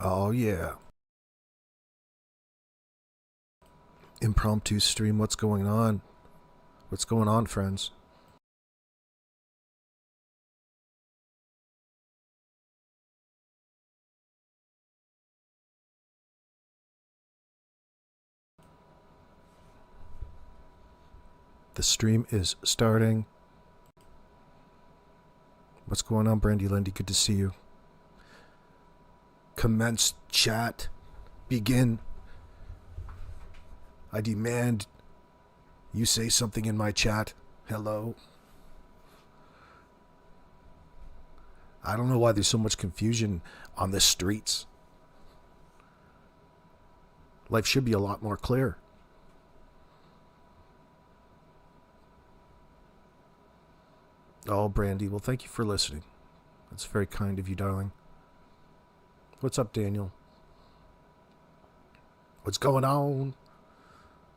Oh, yeah. Impromptu stream, what's going on? What's going on, friends? The stream is starting. What's going on, Brandy Lindy? Good to see you. Commence chat. Begin. I demand you say something in my chat. Hello. I don't know why there's so much confusion on the streets. Life should be a lot more clear. Oh, Brandy, well, thank you for listening. That's very kind of you, darling. What's up, Daniel? What's going on?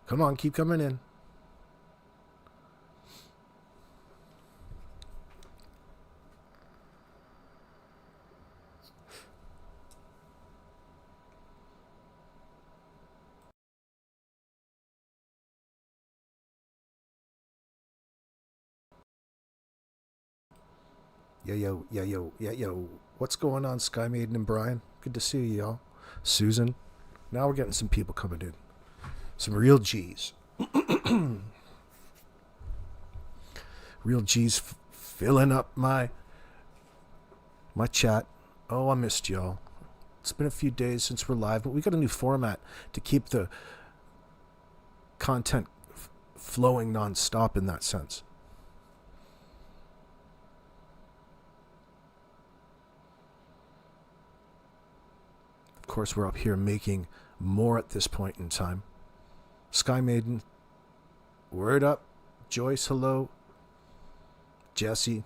Come on, keep coming in. Yo. What's going on, Sky Maiden and Brian? Good to see you, y'all. Susan. Now we're getting some people coming in. Some real G's. Real G's filling up my chat. Oh, I missed y'all. It's been a few days since we're live, but we got a new format to keep the content flowing non-stop in that sense. Of course, we're up here making more at this point in time. Sky Maiden, word up. Joyce, hello. Jesse.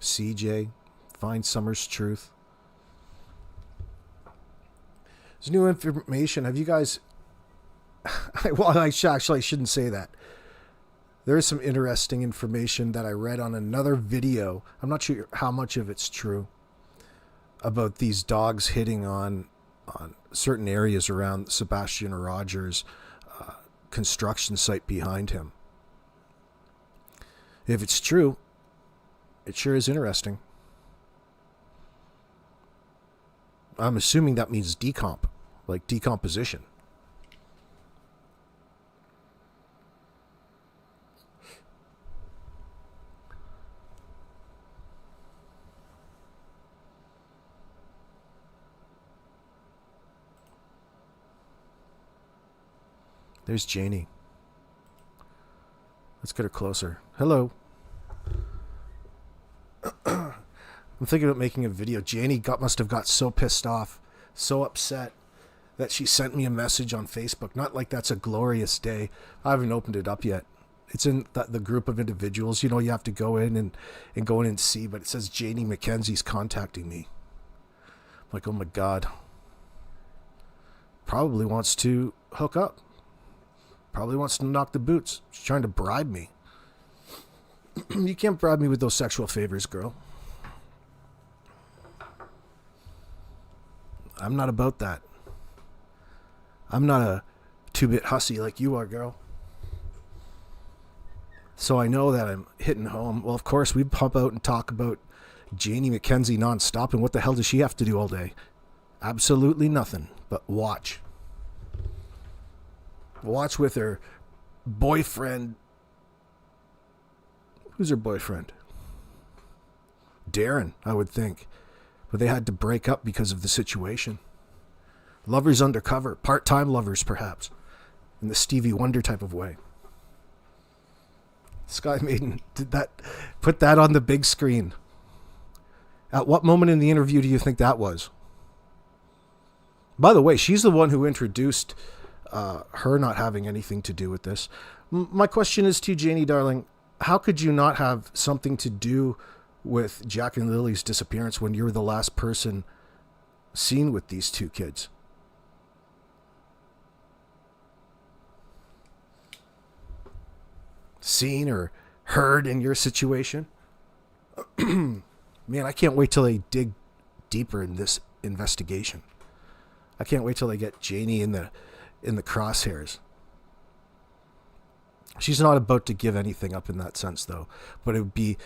CJ, Find Summer's Truth. There's new information. Have you guys... well, I shouldn't say that. There is some interesting information that I read on another video. I'm not sure how much of it's true. About these dogs hitting on certain areas around Sebastian Rogers' construction site behind him. If it's true, it sure is interesting. I'm assuming that means decomp, like decomposition. There's Janie. Let's get her closer. Hello. I'm thinking about making a video. Janie must have got so pissed off, so upset, that she sent me a message on Facebook. Not like that's a glorious day. I haven't opened it up yet. It's in the group of individuals. You know, you have to go in and go in and see, but it says Janie McKenzie's contacting me. I'm like, oh my God. Probably wants to hook up. Probably wants to knock the boots. She's trying to bribe me. You can't bribe me with those sexual favors, girl. I'm not about that. I'm not a two-bit hussy like you are, girl. So I know that I'm hitting home. Well, of course, we pump out and talk about Janie McKenzie nonstop, and what the hell does she have to do all day? Absolutely nothing but watch. Watch with her boyfriend. Who's her boyfriend? Darren, I would think. But they had to break up because of the situation. Lovers undercover. Part-time lovers, perhaps. In the Stevie Wonder type of way. Sky Maiden, put that on the big screen. At what moment in the interview do you think that was? By the way, she's the one who introduced her not having anything to do with this. My question is to you, Janie, darling, how could you not have something to do with Jack and Lily's disappearance when you're the last person seen with these two kids? Seen or heard in your situation? Man, I can't wait till they dig deeper in this investigation. I can't wait till they get Janie in the crosshairs. She's not about to give anything up in that sense, though. But it would be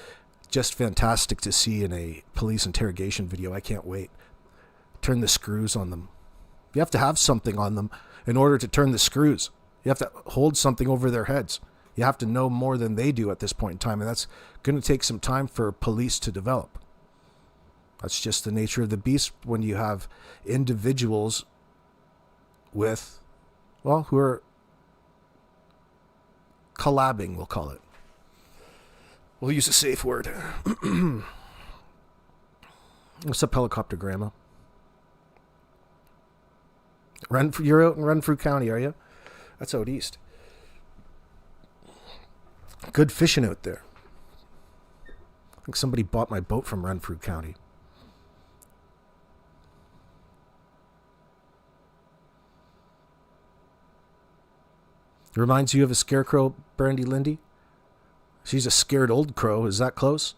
just fantastic to see in a police interrogation video. I can't wait. Turn the screws on them. You have to have something on them in order to turn the screws. You have to hold something over their heads. You have to know more than they do at this point in time, and that's going to take some time for police to develop. That's just the nature of the beast when you have individuals with, well, who are collabing, we'll call it. We'll use a safe word. What's up, helicopter grandma? You're out in Renfrew County, are you? That's out east. Good fishing out there. I think somebody bought my boat from Renfrew County. It reminds you of a scarecrow, Brandy Lindy? She's a scared old crow. Is that close?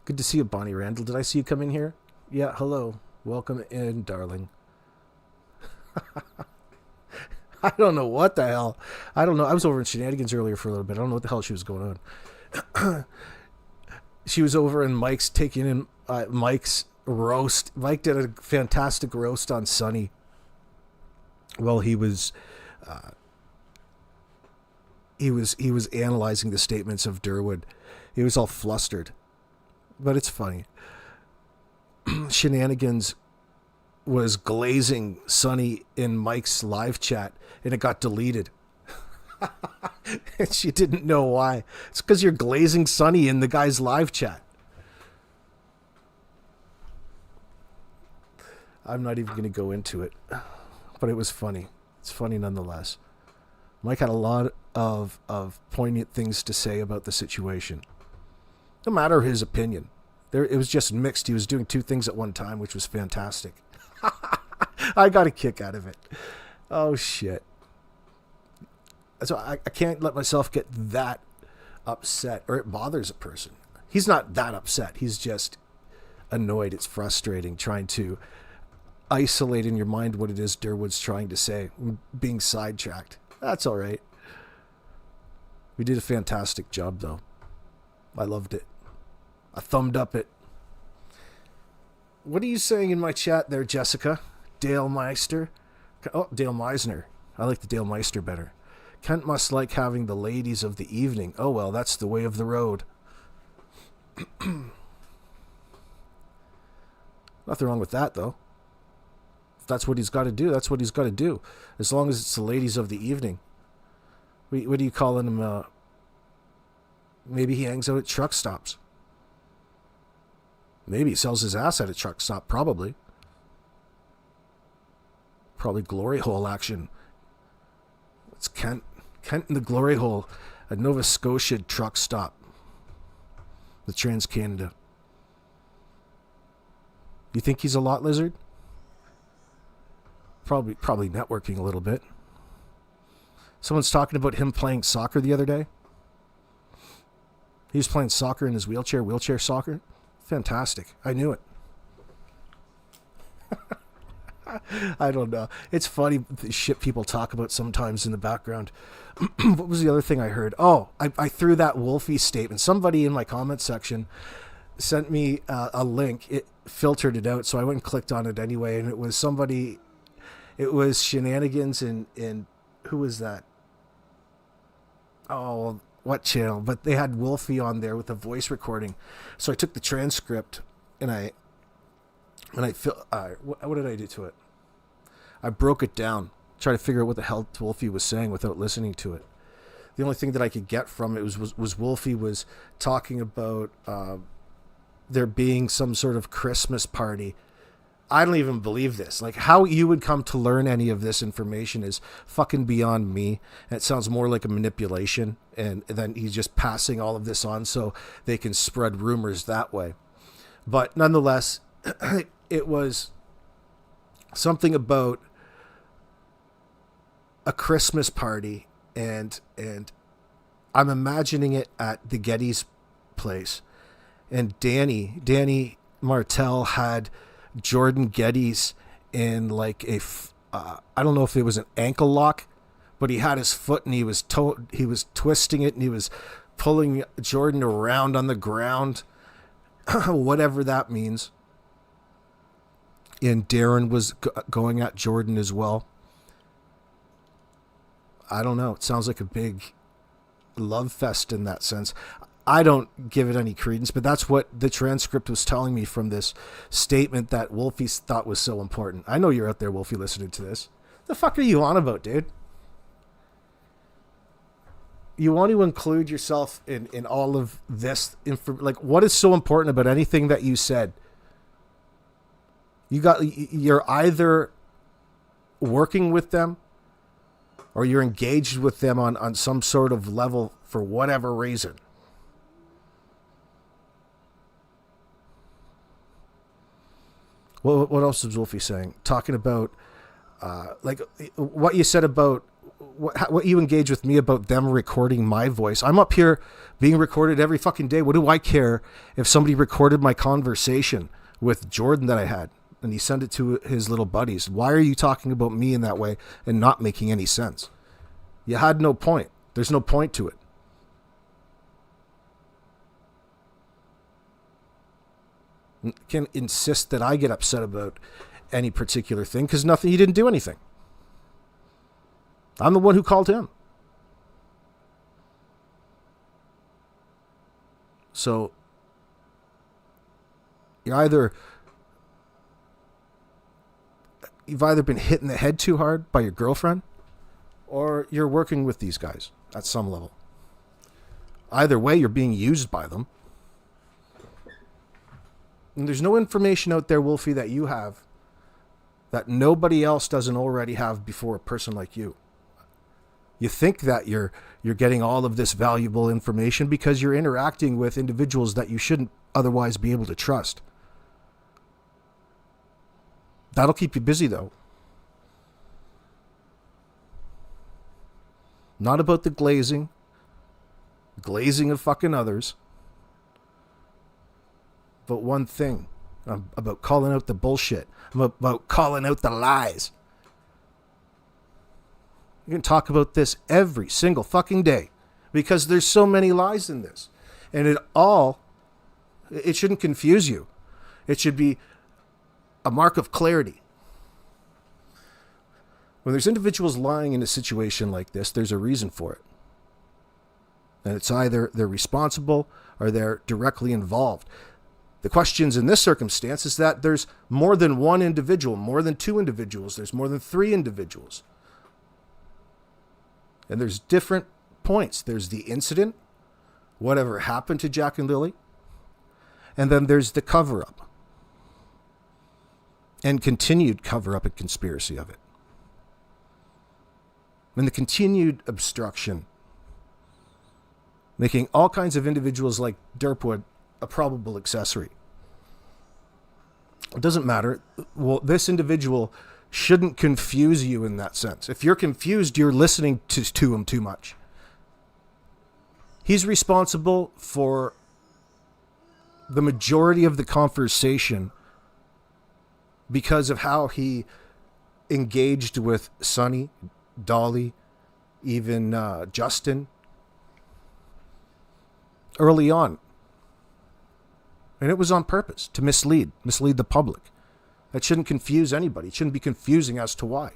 Good to see you, Bonnie Randall. Did I see you come in here? Yeah, hello. Welcome in, darling. I don't know what the hell. I don't know. I was over in Shenanigans earlier for a little bit. I don't know what the hell she was going on. She was over in Mike's, taking in Mike's roast. Mike did a fantastic roast on Sonny. Well, he was analyzing the statements of Derwood. He was all flustered, but it's funny. Shenanigans was glazing Sonny in Mike's live chat, and it got deleted. And she didn't know why. It's because you're glazing Sonny in the guy's live chat. I'm not even going to go into it, but it was funny. It's funny nonetheless. Mike had a lot of poignant things to say about the situation. No matter his opinion. It was just mixed. He was doing two things at one time, which was fantastic. I got a kick out of it. Oh, shit. So I can't let myself get that upset, or it bothers a person. He's not that upset. He's just annoyed. It's frustrating trying to isolate in your mind what it is Derwood's trying to say, being sidetracked. That's all right. We did a fantastic job, though. I loved it. I thumbed up it. What are you saying in my chat there, Jessica? Dale Meister? Oh, Dale Meisner. I like the Dale Meister better. Kent must like having the ladies of the evening. Oh, well, that's the way of the road. Nothing wrong with that, though. If that's what he's got to do, that's what he's got to do. As long as it's the ladies of the evening. What are you calling him? Maybe he hangs out at truck stops. Maybe he sells his ass at a truck stop, probably. Probably glory hole action. It's Kent in the glory hole at Nova Scotia truck stop. The Trans-Canada. You think he's a lot lizard? Probably networking a little bit. Someone's talking about him playing soccer the other day. He was playing soccer in his wheelchair soccer. Fantastic. I knew it. I don't know. It's funny the shit people talk about sometimes in the background. What was the other thing I heard? Oh, I threw that Wolfie statement. Somebody in my comment section sent me a link. It filtered it out, so I went and clicked on it anyway, and it was somebody... It was Shenanigans and who was that? Oh, what channel? But they had Wolfie on there with a voice recording. So I took the transcript and I what did I do to it? I broke it down, try to figure out what the hell Wolfie was saying without listening to it. The only thing that I could get from it was Wolfie was talking about there being some sort of Christmas party. I don't even believe this. Like, how you would come to learn any of this information is fucking beyond me. And it sounds more like a manipulation. And then he's just passing all of this on so they can spread rumors that way. But nonetheless, it was something about a Christmas party. And I'm imagining it at the Gettys place. and Danny Martell had Jordan Gettys in like I don't know if it was an ankle lock, but he had his foot and he was twisting it and he was pulling Jordan around on the ground, whatever that means. And Darren was going at Jordan as well. I don't know. It sounds like a big love fest in that sense. I don't give it any credence, but that's what the transcript was telling me from this statement that Wolfie thought was so important. I know you're out there, Wolfie, listening to this. The fuck are you on about, dude? You want to include yourself in all of this like, what is so important about anything that you said? You're either working with them or you're engaged with them on some sort of level for whatever reason. What else is Wolfie saying? Talking about like what you said about what you engage with me about them recording my voice. I'm up here being recorded every fucking day. What do I care if somebody recorded my conversation with Jordan that I had and he sent it to his little buddies? Why are you talking about me in that way and not making any sense? You had no point. There's no point to it. You can't insist that I get upset about any particular thing because he didn't do anything. I'm the one who called him. So you've either been hit in the head too hard by your girlfriend or you're working with these guys at some level. Either way, you're being used by them. And there's no information out there, Wolfie, that you have that nobody else doesn't already have before a person like you. You think that you're getting all of this valuable information because you're interacting with individuals that you shouldn't otherwise be able to trust. That'll keep you busy, though. Not about the glazing of fucking others, but one thing. I'm about calling out the bullshit. I'm about calling out the lies. You can talk about this every single fucking day because there's so many lies in this. And it shouldn't confuse you. It should be a mark of clarity. When there's individuals lying in a situation like this, there's a reason for it. And it's either they're responsible or they're directly involved. The questions in this circumstance is that there's more than one individual, more than two individuals, there's more than three individuals. And there's different points. There's the incident, whatever happened to Jack and Lily, and then there's the cover-up and continued cover-up and conspiracy of it. And the continued obstruction, making all kinds of individuals like Derwood a probable accessory. It doesn't matter. Well, this individual shouldn't confuse you in that sense. If you're confused, you're listening to him too much. He's responsible for the majority of the conversation because of how he engaged with Sonny, Dolly, even Justin early on. And it was on purpose to mislead the public. That shouldn't confuse anybody. It shouldn't be confusing as to why.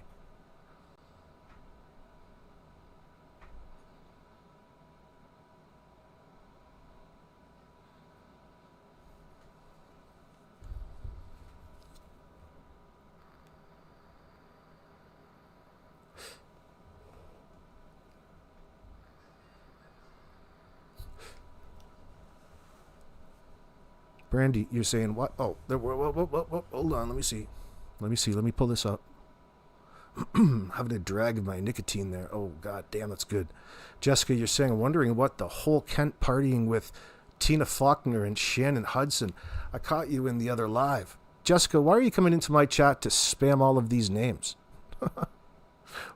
Brandy, you're saying what? Oh, whoa, hold on. Let me see. Let me pull this up. Having a drag of my nicotine there. Oh, god damn, that's good. Jessica, you're saying, wondering what the whole Kent partying with Tina Faulkner and Shannon Hudson. I caught you in the other live. Jessica, why are you coming into my chat to spam all of these names?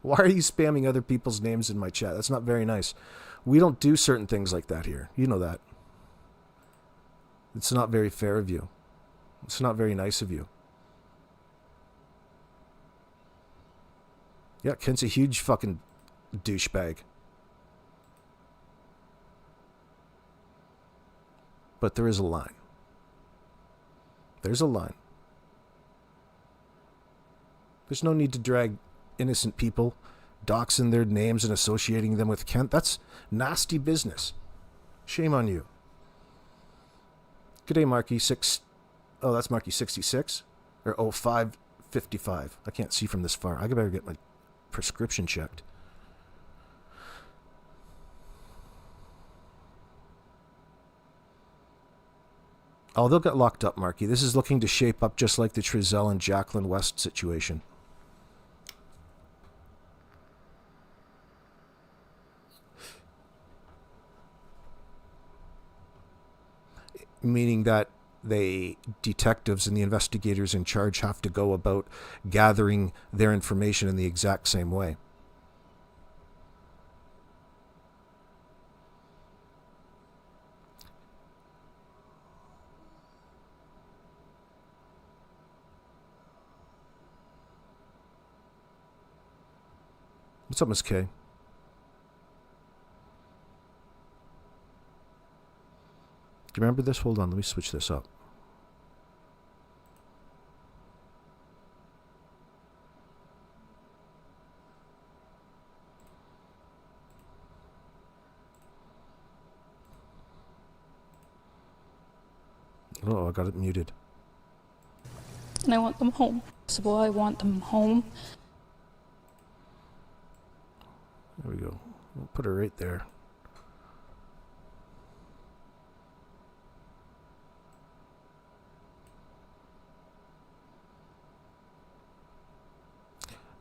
Why are you spamming other people's names in my chat? That's not very nice. We don't do certain things like that here. You know that. It's not very fair of you. It's not very nice of you. Yeah, Kent's a huge fucking douchebag. But there is a line. There's a line. There's no need to drag innocent people, doxing their names and associating them with Kent. That's nasty business. Shame on you. G'day, Marky. Oh, that's Marky 66? Or 0555. I can't see from this far. I better get my prescription checked. Oh, they'll get locked up, Marky. This is looking to shape up just like the Trizell and Jacqueline West situation. Meaning that the detectives and the investigators in charge have to go about gathering their information in the exact same way. What's up, Miss K? Do you remember this? Hold on, let me switch this up. Oh, I got it muted. And I want them home. So I want them home. There we go. We'll put her right there.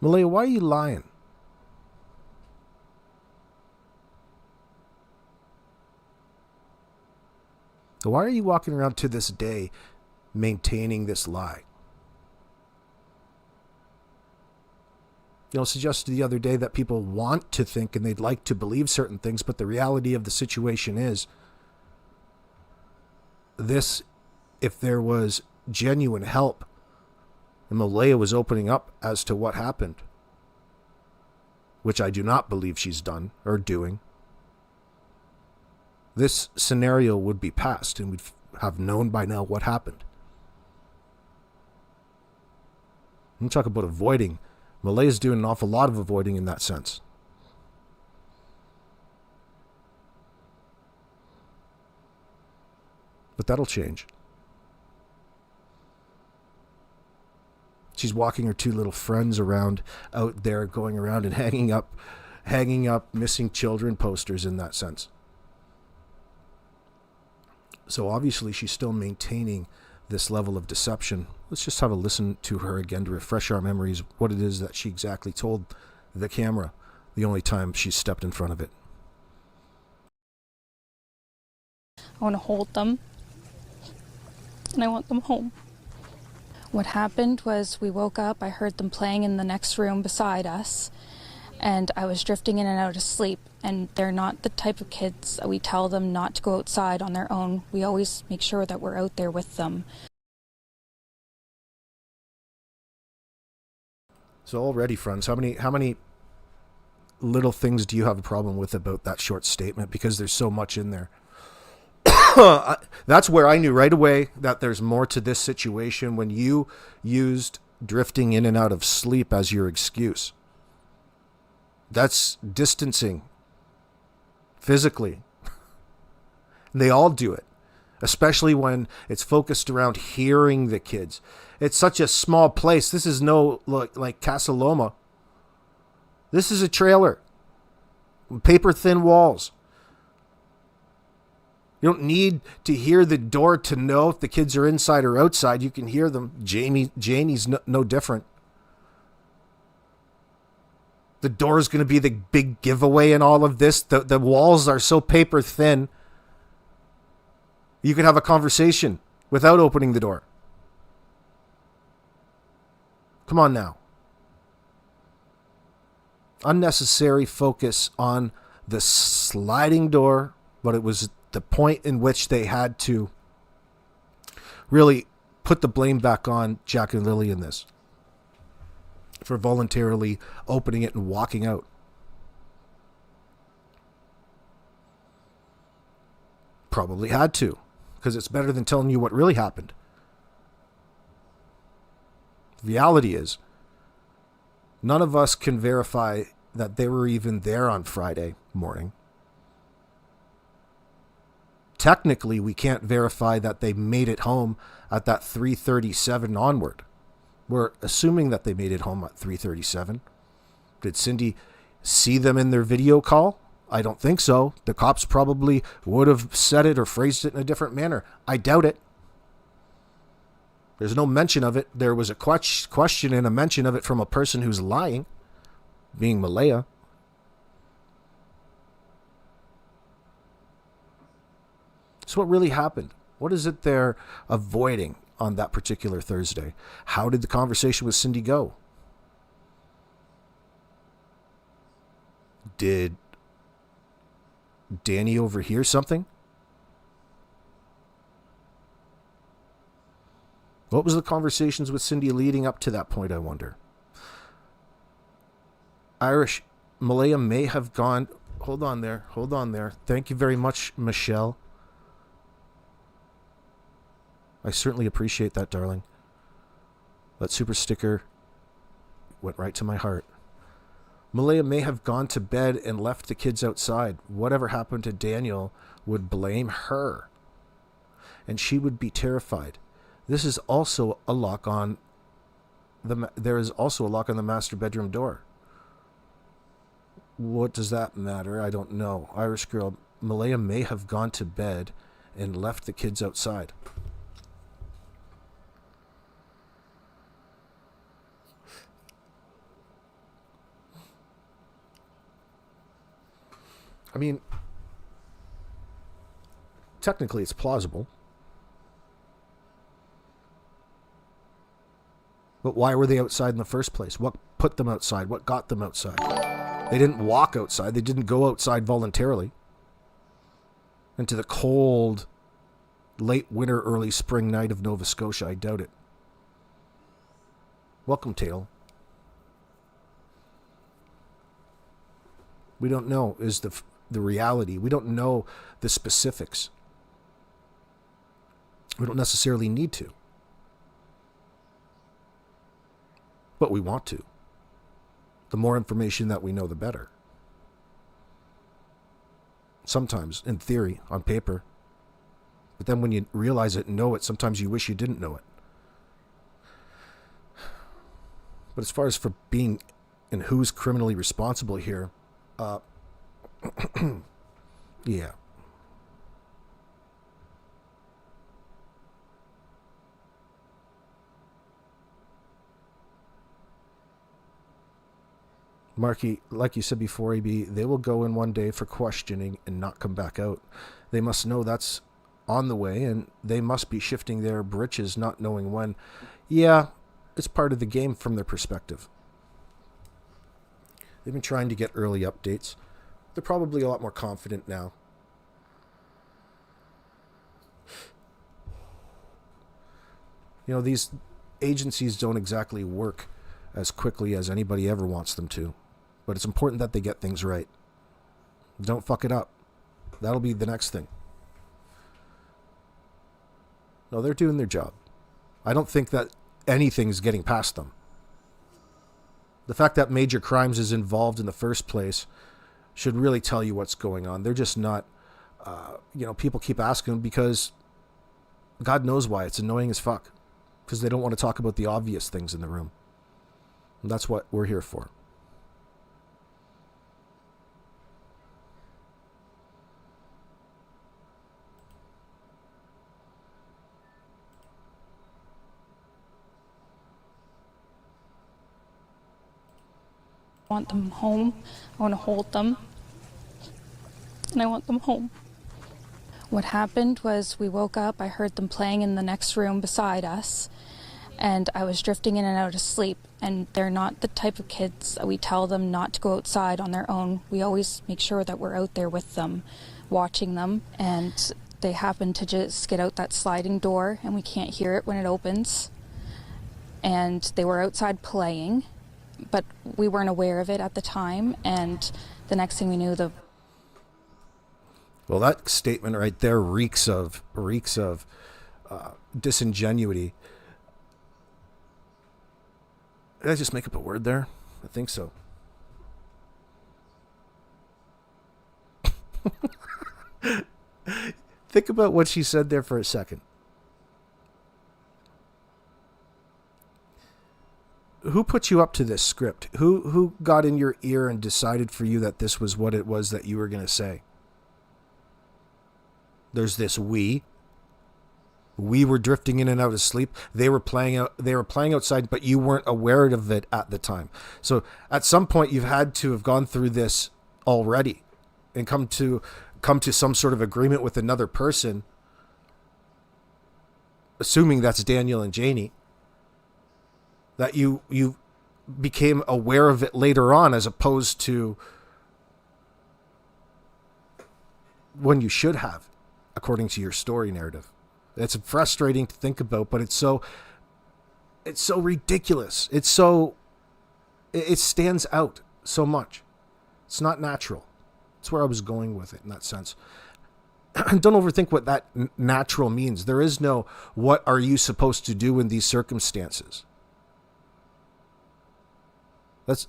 Malaya, why are you lying? Why are you walking around to this day maintaining this lie? Suggested the other day that people want to think and they'd like to believe certain things, but the reality of the situation is this, if there was genuine help and Malaya was opening up as to what happened, which I do not believe she's done or doing, this scenario would be past and we'd have known by now what happened. I'm talk about avoiding. Malaya's doing an awful lot of avoiding in that sense. But that'll change. She's walking her two little friends around out there, going around and hanging up missing children posters in that sense. So obviously she's still maintaining this level of deception. Let's just have a listen to her again to refresh our memories what it is that she exactly told the camera the only time she stepped in front of it. I want to hold them. And I want them home. What happened was we woke up, I heard them playing in the next room beside us, and I was drifting in and out of sleep. And they're not the type of kids that we tell them not to go outside on their own. We always make sure that we're out there with them. So already, friends, how many little things do you have a problem with about that short statement? Because there's so much in there. That's where I knew right away that there's more to this situation when you used drifting in and out of sleep as your excuse. That's distancing. Physically. They all do it, especially when it's focused around hearing the kids. It's such a small place. This is no like Casa Loma. This is a trailer. Paper thin walls. You don't need to hear the door to know if the kids are inside or outside. You can hear them. Janie's no different. The door is going to be the big giveaway in all of this. The walls are so paper thin. You can have a conversation without opening the door. Come on now. Unnecessary focus on the sliding door, but it was the point in which they had to really put the blame back on Jack and Lily in this for voluntarily opening it and walking out. Probably had to, because it's better than telling you what really happened. The reality is, none of us can verify that they were even there on Friday morning. Technically, we can't verify that they made it home at that 3:37 onward. We're assuming that they made it home at 3:37. Did Cindy see them in their video call? I don't think so. The cops probably would have said it or phrased it in a different manner. I doubt it. There's no mention of it. There was a question and a mention of it from a person who's lying, being Malaya. So what really happened? What is it they're avoiding on that particular Thursday? How did the conversation with Cindy go? Did Danny overhear something? What was the conversations with Cindy leading up to that point, I wonder? Irish, Malaya may have gone... Hold on there. Thank you very much, Michelle. I certainly appreciate that, darling. That super sticker went right to my heart. Malaya may have gone to bed and left the kids outside. Whatever happened to Daniel would blame her. And she would be terrified. This is also a lock on there is also a lock on the master bedroom door. What does that matter? I don't know. Irish girl, Malaya may have gone to bed and left the kids outside. I mean, technically it's plausible. But why were they outside in the first place? What put them outside? What got them outside? They didn't walk outside. They didn't go outside voluntarily. Into the cold, late winter, early spring night of Nova Scotia. I doubt it. Welcome, Tail. We don't know is the reality. We don't know the specifics. We don't necessarily need to. But we want to. The more information that we know, the better. Sometimes, in theory, on paper. But then when you realize it and know it, sometimes you wish you didn't know it. But as far as for being and who's criminally responsible here, yeah. Marky, like you said before, AB, they will go in one day for questioning and not come back out. They must know that's on the way, and they must be shifting their britches, not knowing when. Yeah, it's part of the game from their perspective. They've been trying to get early updates. They're probably a lot more confident now. You know, these agencies don't exactly work as quickly as anybody ever wants them to. But it's important that they get things right. Don't fuck it up. That'll be the next thing. No, they're doing their job. I don't think that anything's getting past them. The fact that major crimes is involved in the first place should really tell you what's going on. They're just not, people keep asking because God knows why. It's annoying as fuck. Because they don't want to talk about the obvious things in the room. And that's what we're here for. I want them home. I want to hold them. And I want them home. What happened was we woke up, I heard them playing in the next room beside us, and I was drifting in and out of sleep. And they're not the type of kids that we tell them not to go outside on their own. We always make sure that we're out there with them, watching them. And they happened to just get out that sliding door and we can't hear it when it opens. And they were outside playing, but we weren't aware of it at the time. And the next thing we knew, Well, that statement right there reeks of disingenuity. Did I just make up a word there? I think so. Think about what she said there for a second. Who put you up to this script? Who got in your ear and decided for you that this was what it was that you were going to say? There's this we. We were drifting in and out of sleep. They were playing outside, but you weren't aware of it at the time. So at some point you've had to have gone through this already and come to some sort of agreement with another person, assuming that's Daniel and Janie, that you became aware of it later on, as opposed to when you should have, according to your story narrative. It's frustrating to think about, but it's so ridiculous. It stands out so much. It's not natural. That's where I was going with it in that sense. Don't overthink what that natural means. There is no what are you supposed to do in these circumstances. This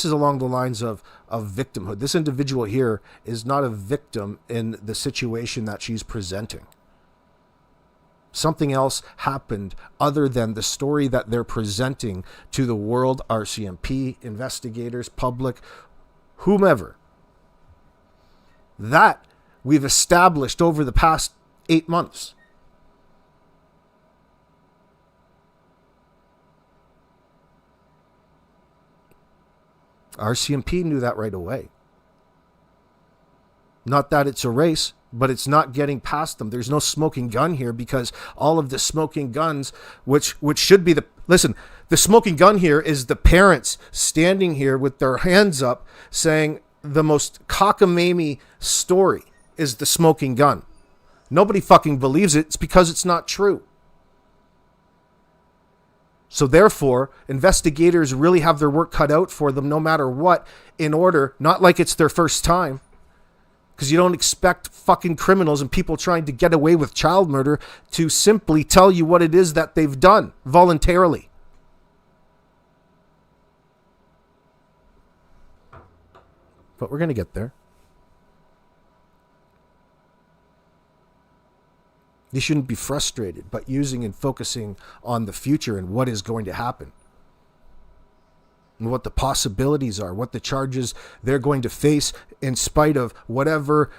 is along the lines of victimhood. This individual here is not a victim in the situation that she's presenting. Something else happened other than the story that they're presenting to the world, RCMP, investigators, public, whomever. That we've established over the past 8 months. RCMP knew that right away. Not that it's a race, but it's not getting past them. There's no smoking gun here, because all of the smoking guns, which should be the smoking gun here is the parents standing here with their hands up saying the most cockamamie story is the smoking gun. Nobody fucking believes it. It's because it's not true. So therefore, investigators really have their work cut out for them no matter what, in order, not like it's their first time, because you don't expect fucking criminals and people trying to get away with child murder to simply tell you what it is that they've done voluntarily. But we're going to get there. You shouldn't be frustrated, but using and focusing on the future and what is going to happen. And what the possibilities are, what the charges they're going to face in spite of whatever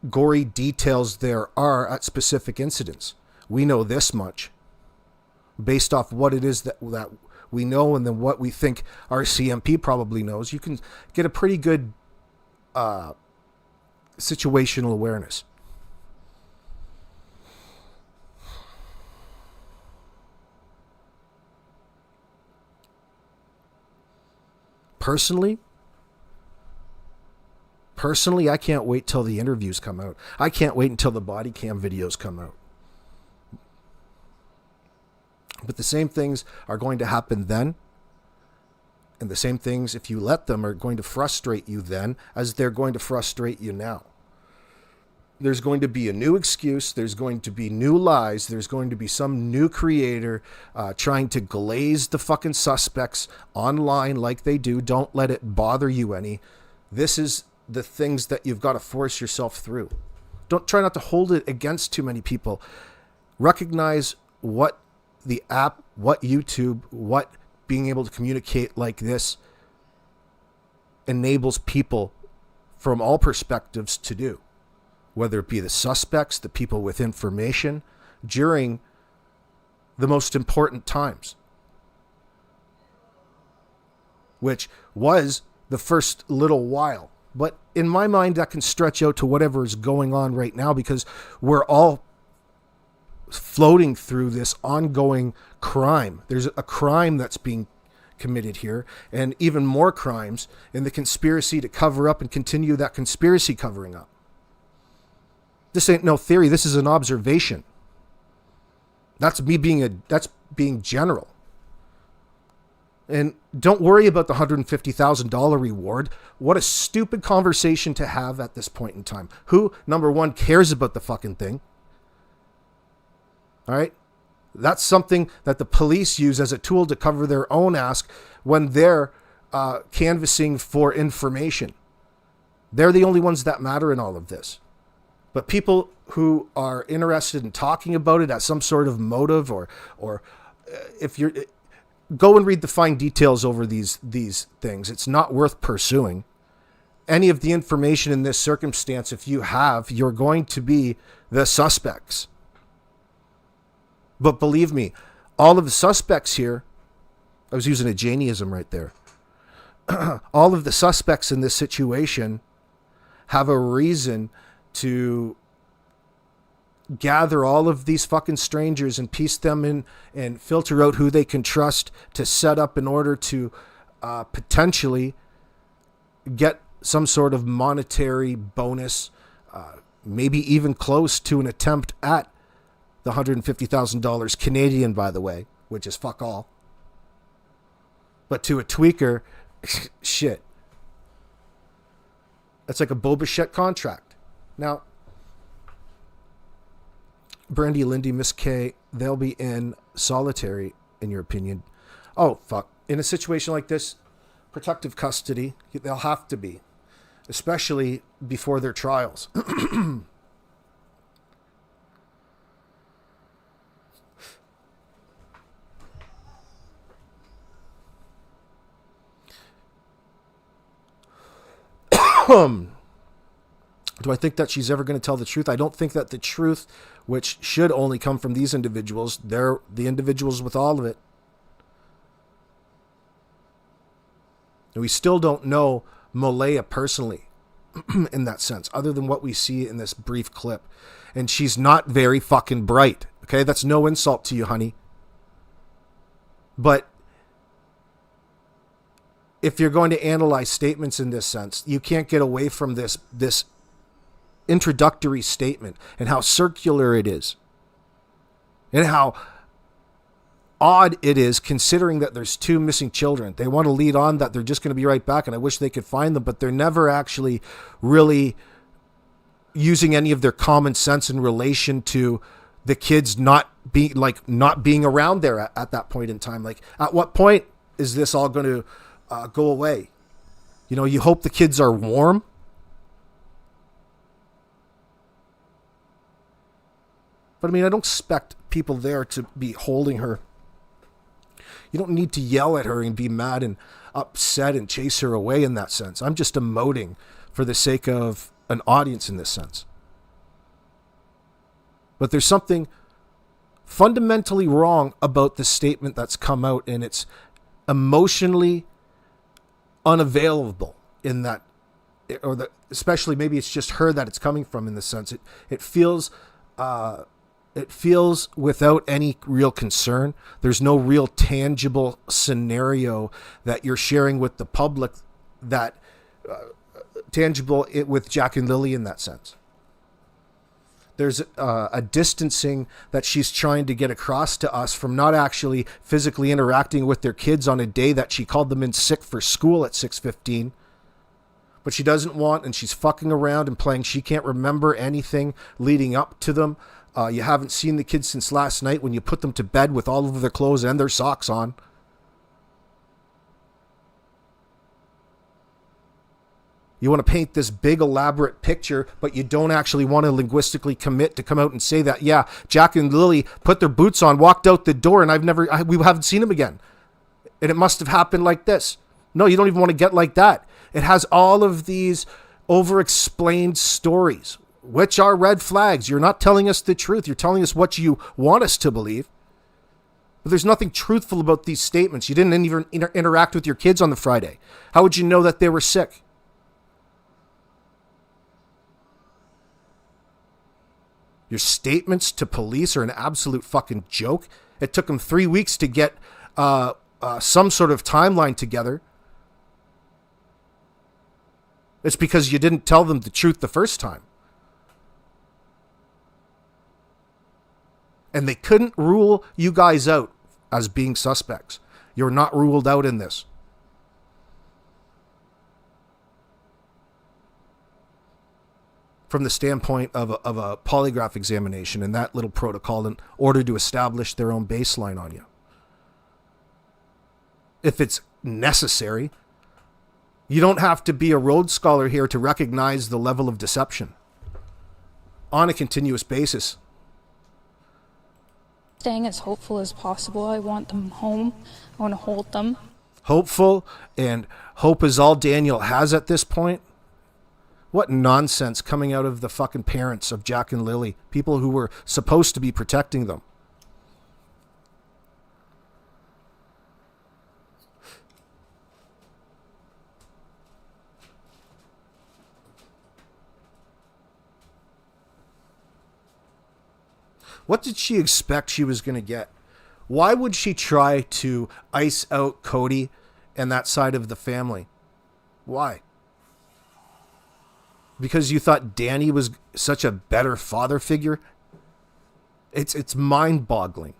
gory details there are at specific incidents. We know this much based off what it is that we know, and then what we think our CMP probably knows. You can get a pretty good situational awareness. Personally, I can't wait till the interviews come out. I can't wait until the body cam videos come out. But the same things are going to happen then. And the same things, if you let them, are going to frustrate you then as they're going to frustrate you now. There's going to be a new excuse. There's going to be new lies. There's going to be some new creator trying to glaze the fucking suspects online like they do. Don't let it bother you any. This is the things that you've got to force yourself through. Don't try not to hold it against too many people. Recognize what the app, what YouTube, what being able to communicate like this enables people from all perspectives to do. Whether it be the suspects, the people with information, during the most important times, which was the first little while. But in my mind, that can stretch out to whatever is going on right now, because we're all floating through this ongoing crime. There's a crime that's being committed here, and even more crimes in the conspiracy to cover up and continue that conspiracy covering up. This ain't no theory. This is an observation. That's being general. And don't worry about the $150,000 reward. What a stupid conversation to have at this point in time. Who, number one, cares about the fucking thing? All right? That's something that the police use as a tool to cover their own ass when they're canvassing for information. They're the only ones that matter in all of this. But people who are interested in talking about it as some sort of motive, or if you're... Go and read the fine details over these things. It's not worth pursuing. Any of the information in this circumstance, if you have, you're going to be the suspects. But believe me, all of the suspects here, I was using a Janieism right there. All of the suspects in this situation have a reason to gather all of these fucking strangers and piece them in and filter out who they can trust to set up in order to potentially get some sort of monetary bonus, maybe even close to an attempt at the $150,000 Canadian, by the way, which is fuck all. But to a tweaker, shit. That's like a Boba contract. Now, Brandy, Lindy, Miss K, they'll be in solitary, in your opinion. Oh, fuck. In a situation like this, protective custody, they'll have to be, especially before their trials. Do I think that she's ever going to tell the truth? I don't think that the truth, which should only come from these individuals, they're the individuals with all of it. And we still don't know Malaya personally in that sense, other than what we see in this brief clip. And she's not very fucking bright. Okay, that's no insult to you, honey. But if you're going to analyze statements in this sense, you can't get away from this introductory statement and how circular it is and how odd it is, considering that there's two missing children. They want to lead on that they're just going to be right back and I wish they could find them, but they're never actually really using any of their common sense in relation to the kids not being around there at that point in time. Like, at what point is this all going to go away? You know, you hope the kids are warm. But I mean, I don't expect people there to be holding her. You don't need to yell at her and be mad and upset and chase her away in that sense. I'm just emoting for the sake of an audience in this sense. But there's something fundamentally wrong about the statement that's come out, and it's emotionally unavailable in that, especially maybe it's just her that it's coming from in the sense. It feels without any real concern. There's no real tangible scenario that you're sharing with the public that tangible with Jack and Lily in that sense. There's a distancing that she's trying to get across to us from not actually physically interacting with their kids on a day that she called them in sick for school at 6:15. But she doesn't want, and she's fucking around and playing she can't remember anything leading up to them. You haven't seen the kids since last night when you put them to bed with all of their clothes and their socks on. You want to paint this big elaborate picture, but you don't actually want to linguistically commit to come out and say that, yeah, Jack and Lily put their boots on, walked out the door, and we haven't seen them again. And it must have happened like this. No, you don't even want to get like that. It has all of these over-explained stories, which are red flags. You're not telling us the truth. You're telling us what you want us to believe. But there's nothing truthful about these statements. You didn't even interact with your kids on the Friday. How would you know that they were sick? Your statements to police are an absolute fucking joke. It took them 3 weeks to get some sort of timeline together. It's because you didn't tell them the truth the first time. And they couldn't rule you guys out as being suspects. You're not ruled out in this. From the standpoint of a polygraph examination and that little protocol in order to establish their own baseline on you. If it's necessary, you don't have to be a Rhodes Scholar here to recognize the level of deception on a continuous basis. Staying as hopeful as possible. I want them home. I want to hold them. Hopeful, and hope is all Daniel has at this point. What nonsense coming out of the fucking parents of Jack and Lily, people who were supposed to be protecting them. What did she expect she was going to get? Why would she try to ice out Cody and that side of the family? Why? Because you thought Danny was such a better father figure? It's mind-boggling.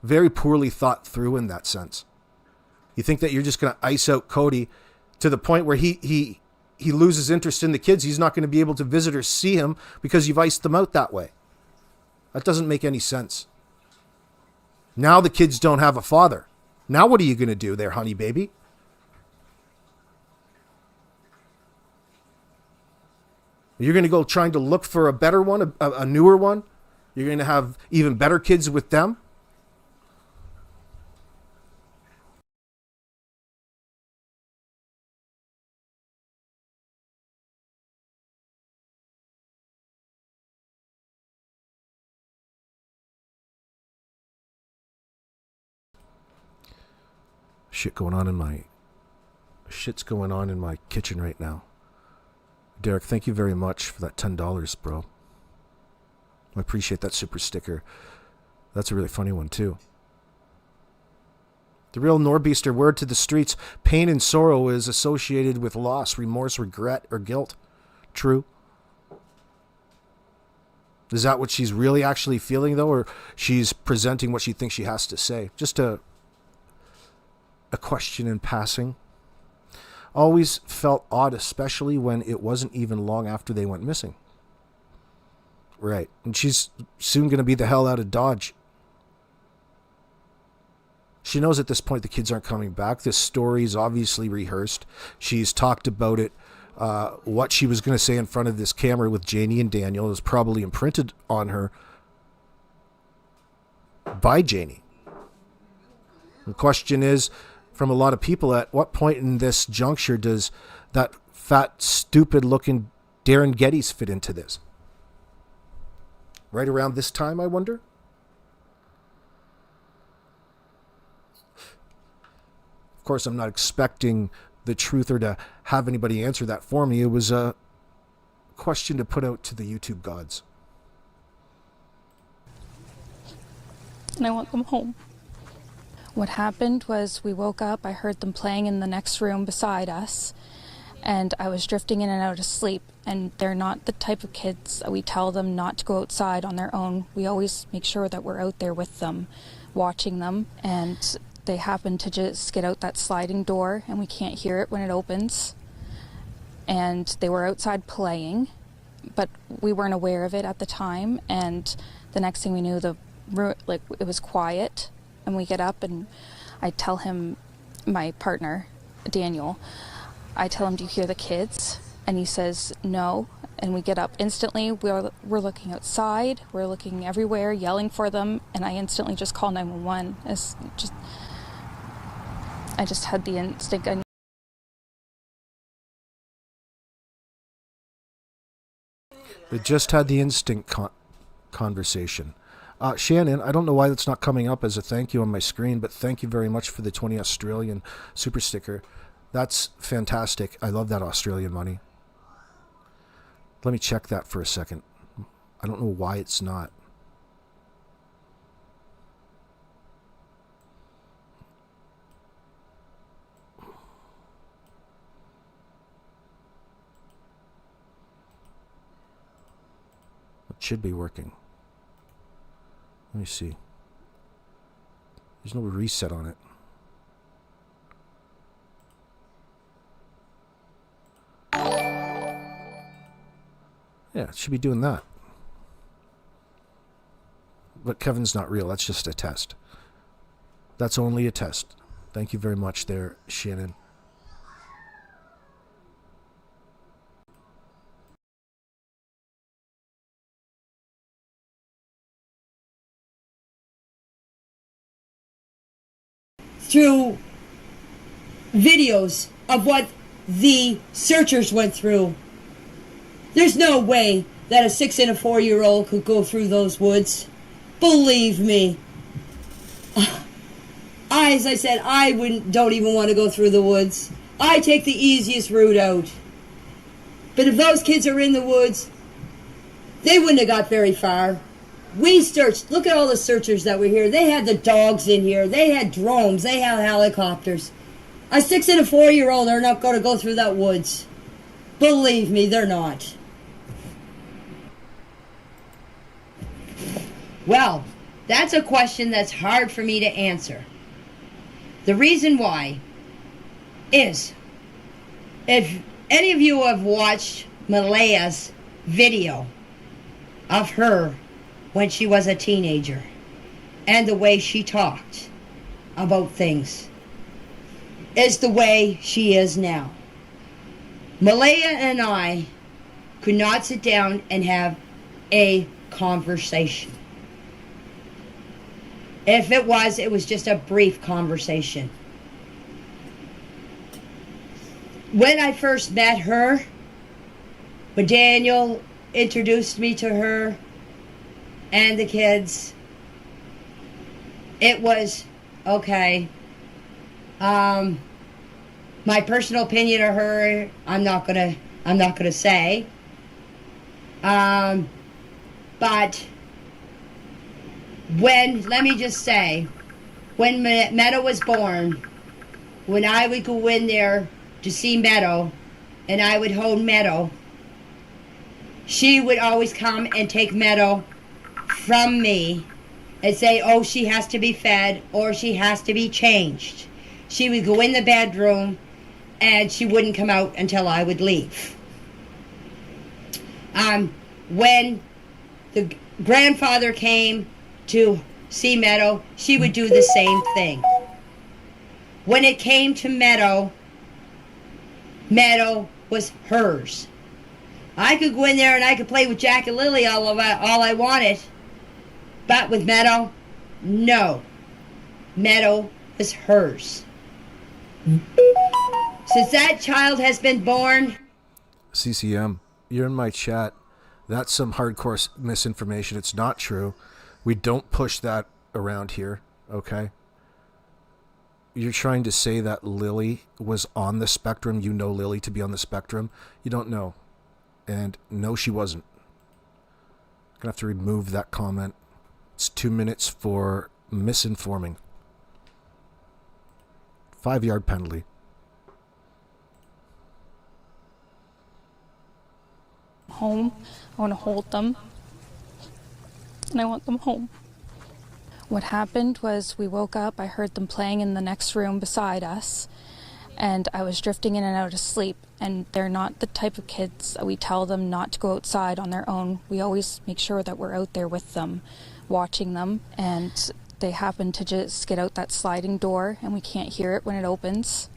Very poorly thought through in that sense. You think that you're just going to ice out Cody to the point where he loses interest in the kids. He's not going to be able to visit or see him because you've iced them out that way. That doesn't make any sense. Now the kids don't have a father. Now what are you going to do there, honey baby? You're going to go trying to look for a better one, a newer one? You're going to have even better kids with them? Shit's going on in my kitchen right now. Derek, thank you very much for that $10, bro. I appreciate that super sticker. That's a really funny one, too. The real Norbeaster word to the streets, pain and sorrow is associated with loss, remorse, regret, or guilt. True. Is that what she's really actually feeling, though, or she's presenting what she thinks she has to say? Just a question in passing. Always felt odd, especially when it wasn't even long after they went missing. Right. And she's soon going to be the hell out of Dodge. She knows at this point the kids aren't coming back. This story is obviously rehearsed. She's talked about it. What she was going to say in front of this camera with Janie and Daniel is probably imprinted on her by Janie. The question is, from a lot of people, at what point in this juncture does that fat, stupid-looking Darren Gettys fit into this? Right around this time, I wonder? Of course, I'm not expecting the truther to have anybody answer that for me. It was a question to put out to the YouTube gods. And I want them home. What happened was we woke up, I heard them playing in the next room beside us, and I was drifting in and out of sleep. And they're not the type of kids that we tell them not to go outside on their own. We always make sure that we're out there with them, watching them. And they happen to just get out that sliding door, and we can't hear it when it opens. And they were outside playing, but we weren't aware of it at the time. And the next thing we knew, it was quiet. And we get up and I tell him, my partner, Daniel, I tell him, do you hear the kids? And he says, no. And we get up instantly. We're looking outside. We're looking everywhere, yelling for them. And I instantly just call 911. I just had the instinct. It just had the instinct conversation. Shannon, I don't know why that's not coming up as a thank you on my screen, but thank you very much for the 20 Australian super sticker. That's fantastic. I love that Australian money. Let me check that for a second. I don't know why it's not. should be working. Let me see. There's no reset on it. Yeah, it should be doing that. But Kevin's not real. That's just a test. That's only a test. Thank you very much there, Shannon. Through videos of what the searchers went through. There's no way that a 6 and a 4-year-old could go through those woods. Believe me. As I said, don't even want to go through the woods. I take the easiest route out. But if those kids are in the woods, they wouldn't have got very far. We searched. Look at all the searchers that were here. They had the dogs in here. They had drones. They had helicopters. A 6 and a 4-year-old are not going to go through that woods. Believe me, they're not. Well, that's a question that's hard for me to answer. The reason why is, if any of you have watched Malaya's video of her when she was a teenager and the way she talked about things is the way she is now. Malaya and I could not sit down and have a conversation. If it was just a brief conversation. When I first met her, when Daniel introduced me to her and the kids, it was okay. My personal opinion of her, I'm not gonna say. But let me just say, when Meadow was born, when I would go in there to see Meadow, and I would hold Meadow, she would always come and take Meadow from me and say, oh, she has to be fed or she has to be changed. She would go in the bedroom and she wouldn't come out until I would leave. When the grandfather came to see Meadow, she would do the same thing. When it came to Meadow, Meadow was hers. I could go in there and I could play with Jack and Lily all I wanted. But with Meadow, no. Meadow is hers. Since that child has been born... CCM, you're in my chat. That's some hardcore misinformation. It's not true. We don't push that around here, okay? You're trying to say that Lily was on the spectrum. You know Lily to be on the spectrum. You don't know. And no, she wasn't. I'm gonna have to remove that comment. It's 2 minutes for misinforming. 5-yard penalty. Home. I want to hold them. And I want them home. What happened was we woke up, I heard them playing in the next room beside us, and I was drifting in and out of sleep. And they're not the type of kids that we tell them not to go outside on their own. We always make sure that we're out there with them, watching them. And they happen to just get out that sliding door, and we can't hear it when it opens.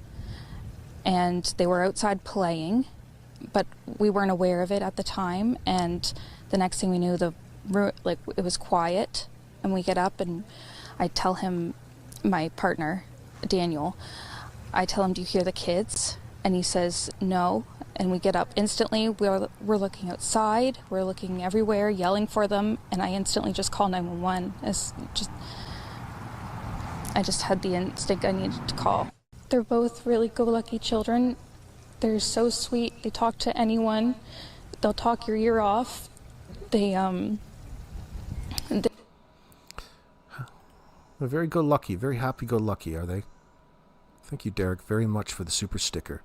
And they were outside playing, but we weren't aware of it at the time. And the next thing we knew, it was quiet. And we get up and I tell him, my partner, Daniel, I tell him, do you hear the kids? And he says, no. And we get up instantly. We're looking outside. We're looking everywhere, yelling for them. And I instantly just call 911. I just had the instinct I needed to call. They're both really go-lucky children. They're so sweet. They talk to anyone. They'll talk your ear off. They're very go-lucky, very happy-go-lucky, are they? Thank you, Derek, very much for the super sticker.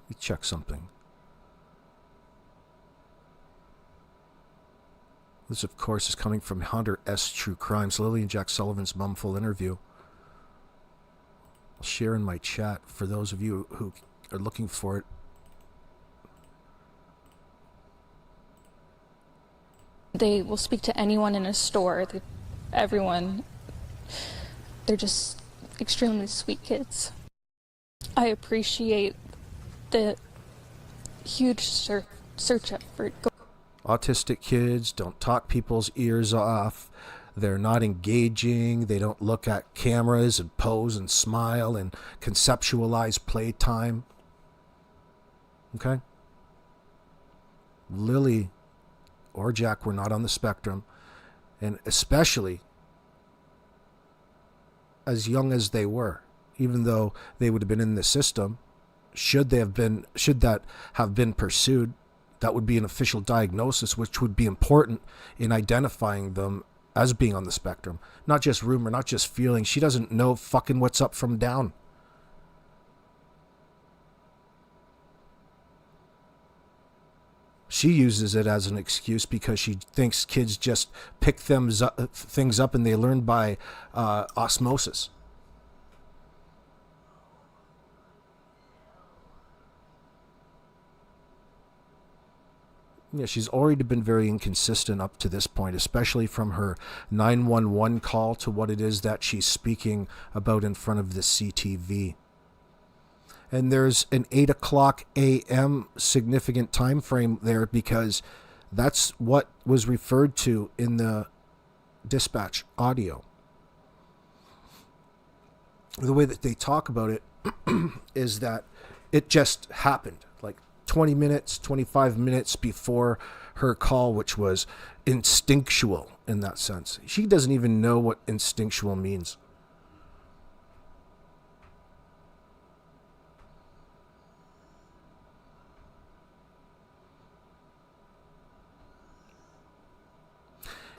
Let me check something. This, of course, is coming from Hunter S. True Crimes, Lily and Jack Sullivan's mum full interview. I'll share in my chat for those of you who are looking for it. They will speak to anyone in a store. Everyone. They're just extremely sweet kids. I appreciate the huge search effort. Autistic kids don't talk people's ears off. They're not engaging. They don't look at cameras and pose and smile and conceptualize playtime. Okay? Lily or Jack were not on the spectrum, and especially as young as they were, even though they would have been in the system, should that have been pursued, that would be an official diagnosis, which would be important in identifying them as being on the spectrum. Not just rumor, not just feeling. She doesn't know fucking what's up from down. She uses it as an excuse because she thinks kids just pick things up and they learn by osmosis. Yeah, she's already been very inconsistent up to this point, especially from her 911 call to what it is that she's speaking about in front of the CTV. And there's an 8 o'clock a.m. significant time frame there because that's what was referred to in the dispatch audio. The way that they talk about it is that it just happened, like 20 minutes, 25 minutes before her call, which was instinctual in that sense. She doesn't even know what instinctual means.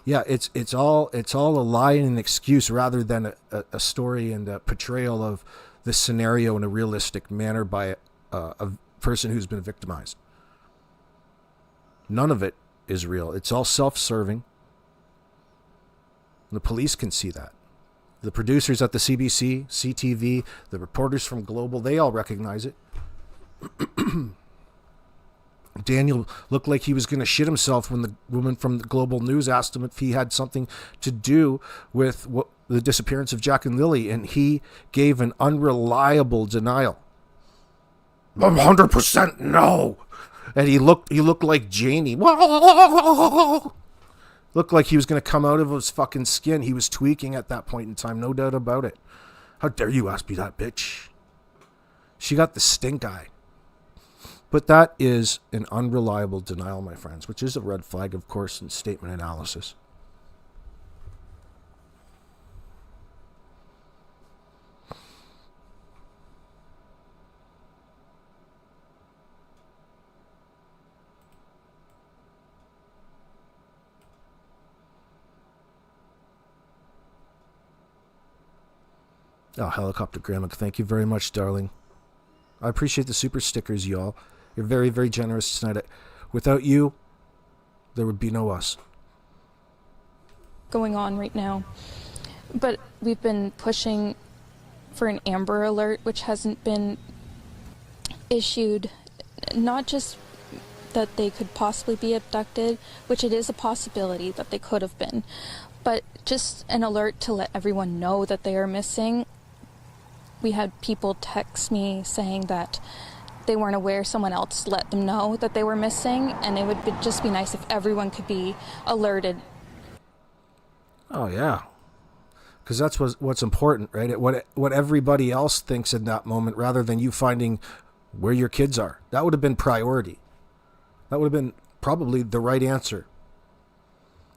Yeah, it's all a lie and an excuse rather than a story and a portrayal of the scenario in a realistic manner by a person who's been victimized. None of it is real. It's all self-serving. The police can see that. The producers at the CBC, CTV, the reporters from Global, they all recognize it. Daniel looked like he was going to shit himself when the woman from the Global News asked him if he had something to do with the disappearance of Jack and Lily, and he gave an unreliable denial. 100% no. And he looked like Janie. Looked like he was going to come out of his fucking skin. He was tweaking at that point in time, no doubt about it. How dare you ask me that, bitch? She got the stink eye. But that is an unreliable denial, my friends, which is a red flag, of course, in statement analysis. Oh, Helicopter Grandma, thank you very much, darling. I appreciate the super stickers, y'all. You're very, very generous tonight. Without you, there would be no us. Going on right now. But we've been pushing for an Amber Alert, which hasn't been issued. Not just that they could possibly be abducted, which it is a possibility that they could have been, but just an alert to let everyone know that they are missing. We had people text me saying that they weren't aware, someone else let them know that they were missing, and it would just be nice if everyone could be alerted. Oh, yeah. Because that's what's important, right? What everybody else thinks in that moment, rather than you finding where your kids are. That would have been priority. That would have been probably the right answer.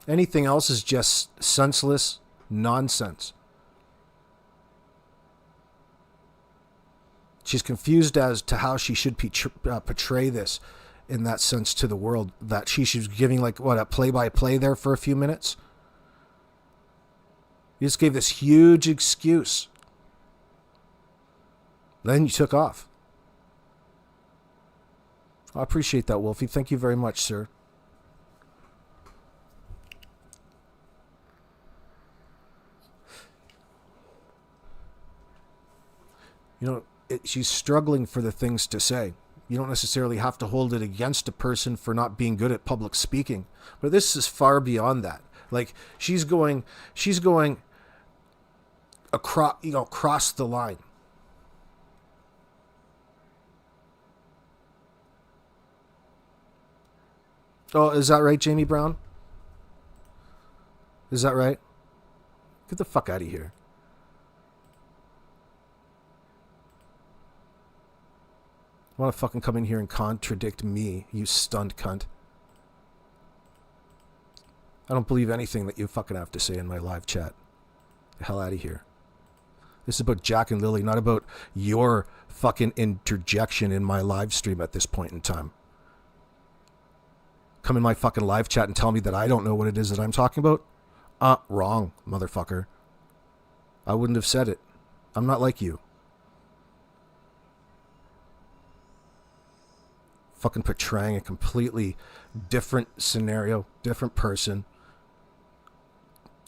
Anything else is just senseless nonsense. She's confused as to how she should portray this in that sense to the world, that she's giving like, a play-by-play there for a few minutes. You just gave this huge excuse. Then you took off. I appreciate that, Wolfie. Thank you very much, sir. She's struggling for the things to say. You don't necessarily have to hold it against a person for not being good at public speaking, but this is far beyond that. Like she's going across the line. Oh, is that right, Jamie Brown? Is that right? Get the fuck out of here. Want to fucking come in here and contradict me, you stunned cunt. I don't believe anything that you fucking have to say in my live chat. The hell out of here. This is about Jack and Lily, not about your fucking interjection in my live stream at this point in time. Come in my fucking live chat and tell me that I don't know what it is that I'm talking about? Wrong, motherfucker. I wouldn't have said it. I'm not like you. Fucking portraying a completely different scenario, different person,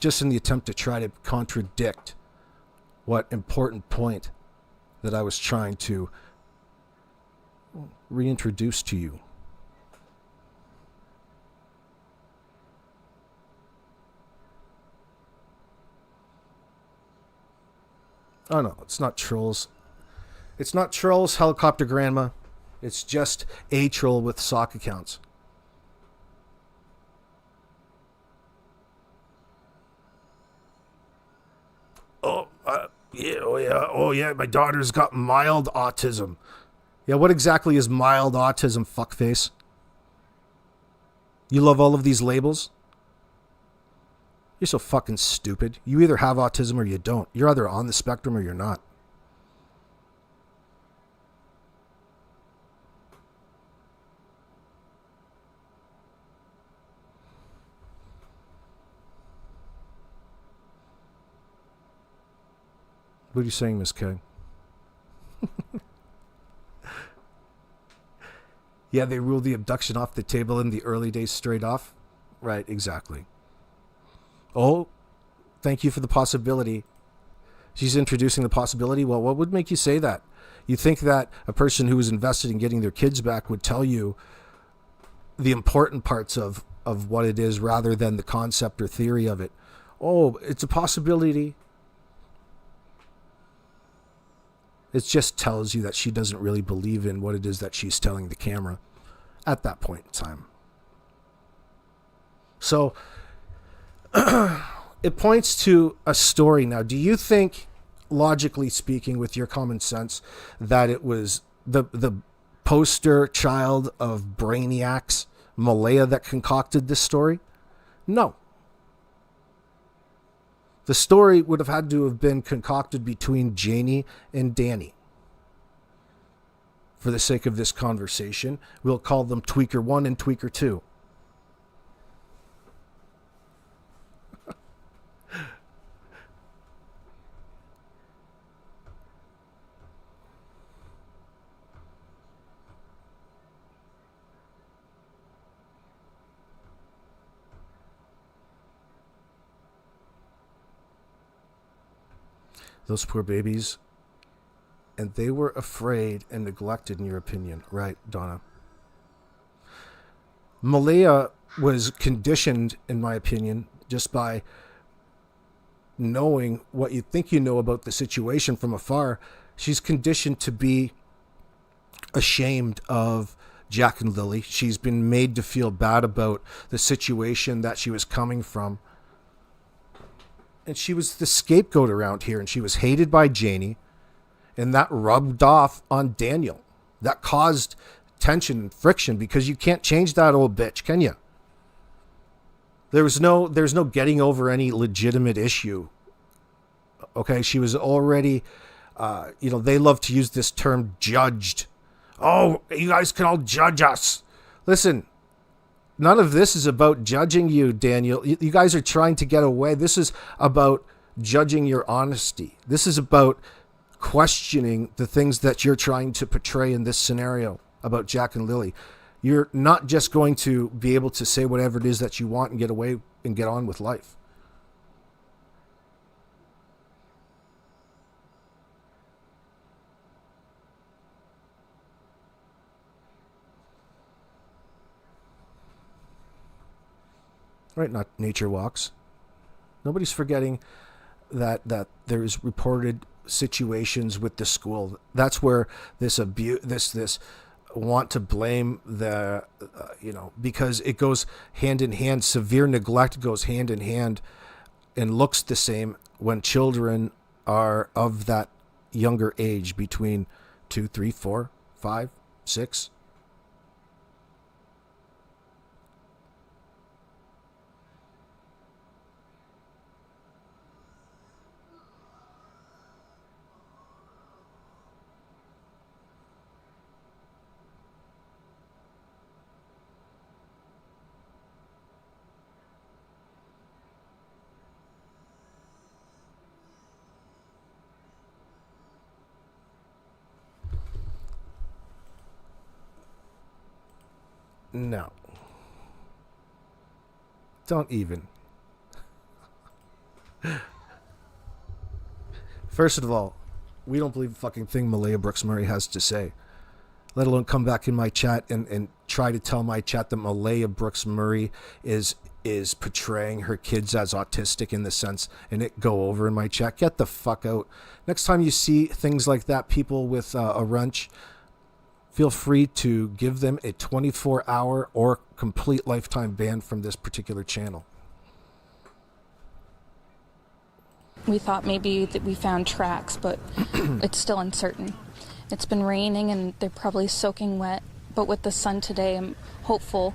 just in the attempt to try to contradict what important point that I was trying to reintroduce to you. Oh no, it's not trolls. It's not trolls, helicopter grandma. It's just a troll with sock accounts. Oh yeah, my daughter's got mild autism. Yeah, what exactly is mild autism, fuckface? You love all of these labels? You're so fucking stupid. You either have autism or you don't. You're either on the spectrum or you're not. What are you saying, Miss K? Yeah, they ruled the abduction off the table in the early days straight off. Right, exactly. Oh, thank you for the possibility. She's introducing the possibility. Well, what would make you say that? You think that a person who was invested in getting their kids back would tell you the important parts of what it is rather than the concept or theory of it. Oh, it's a possibility. It just tells you that she doesn't really believe in what it is that she's telling the camera at that point in time. So it points to a story. Now, do you think, logically speaking, with your common sense, that it was the poster child of brainiacs, Malaya, that concocted this story? No. The story would have had to have been concocted between Janie and Danny. For the sake of this conversation, we'll call them Tweaker 1 and Tweaker 2. Those poor babies. And they were afraid and neglected, in your opinion. Right, Donna. Malaya was conditioned, in my opinion, just by knowing what you think you know about the situation from afar. She's conditioned to be ashamed of Jack and Lily. She's been made to feel bad about the situation that she was coming from. And she was the scapegoat around here, and she was hated by Janie, and that rubbed off on Daniel. That caused tension and friction, because you can't change that old bitch, can you? There's no getting over any legitimate issue. Okay, she was already, they love to use this term, judged. Oh, you guys can all judge us. Listen, none of this is about judging you, Daniel. You guys are trying to get away. This is about judging your honesty. This is about questioning the things that you're trying to portray in this scenario about Jack and Lily. You're not just going to be able to say whatever it is that you want and get away and get on with life. right? Not nature walks. Nobody's forgetting that there's reported situations with the school. That's where this abuse, this want to blame the, because it goes hand in hand. Severe neglect goes hand in hand and looks the same when children are of that younger age, between 2, 3, 4, 5, 6. No. Don't even. First of all, we don't believe a fucking thing Malaya Brooks Murray has to say. Let alone come back in my chat and try to tell my chat that Malaya Brooks Murray is portraying her kids as autistic in the sense, and it go over in my chat. Get the fuck out. Next time you see things like that, people with a wrench, feel free to give them a 24-hour or complete lifetime ban from this particular channel. We thought maybe that we found tracks, but it's still uncertain. It's been raining and they're probably soaking wet, but with the sun today, I'm hopeful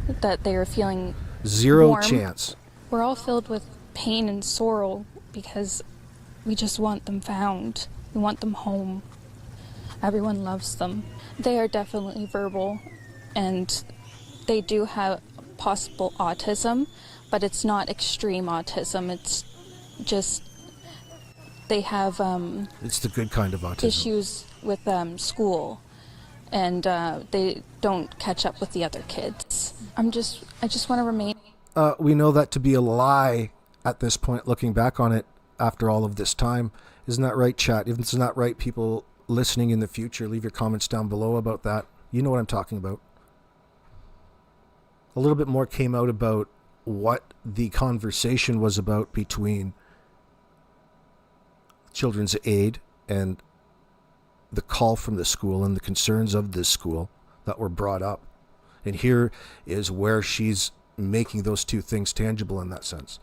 that they are feeling Zero warm. chance. We're all filled with pain and sorrow because we just want them found. We want them home. Everyone loves them. They are definitely verbal, and they do have possible autism, but it's not extreme autism. It's just they have It's the good kind of autism. issues with school, and they don't catch up with the other kids. I just want to remain. We know that to be a lie at this point, looking back on it after all of this time. Isn't that right, chat? If it's not right, people listening in the future, leave your comments down below about that. You know what I'm talking about. A little bit more came out about what the conversation was about between Children's Aid and the call from the school and the concerns of this school that were brought up. And here is where she's making those two things tangible in that sense.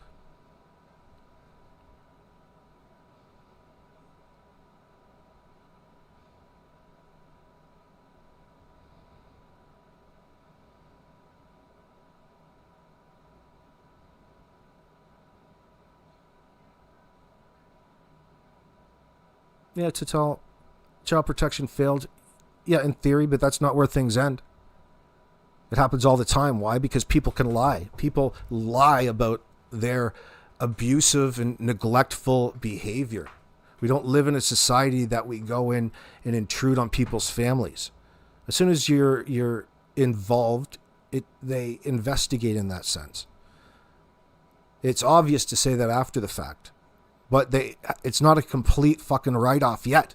Yeah, to tell child protection failed. Yeah, in theory, but that's not where things end. It happens all the time. Why? Because people can lie. People lie about their abusive and neglectful behavior. We don't live in a society that we go in and intrude on people's families. As soon as you're involved, they investigate in that sense. It's obvious to say that after the fact. But it's not a complete fucking write-off yet.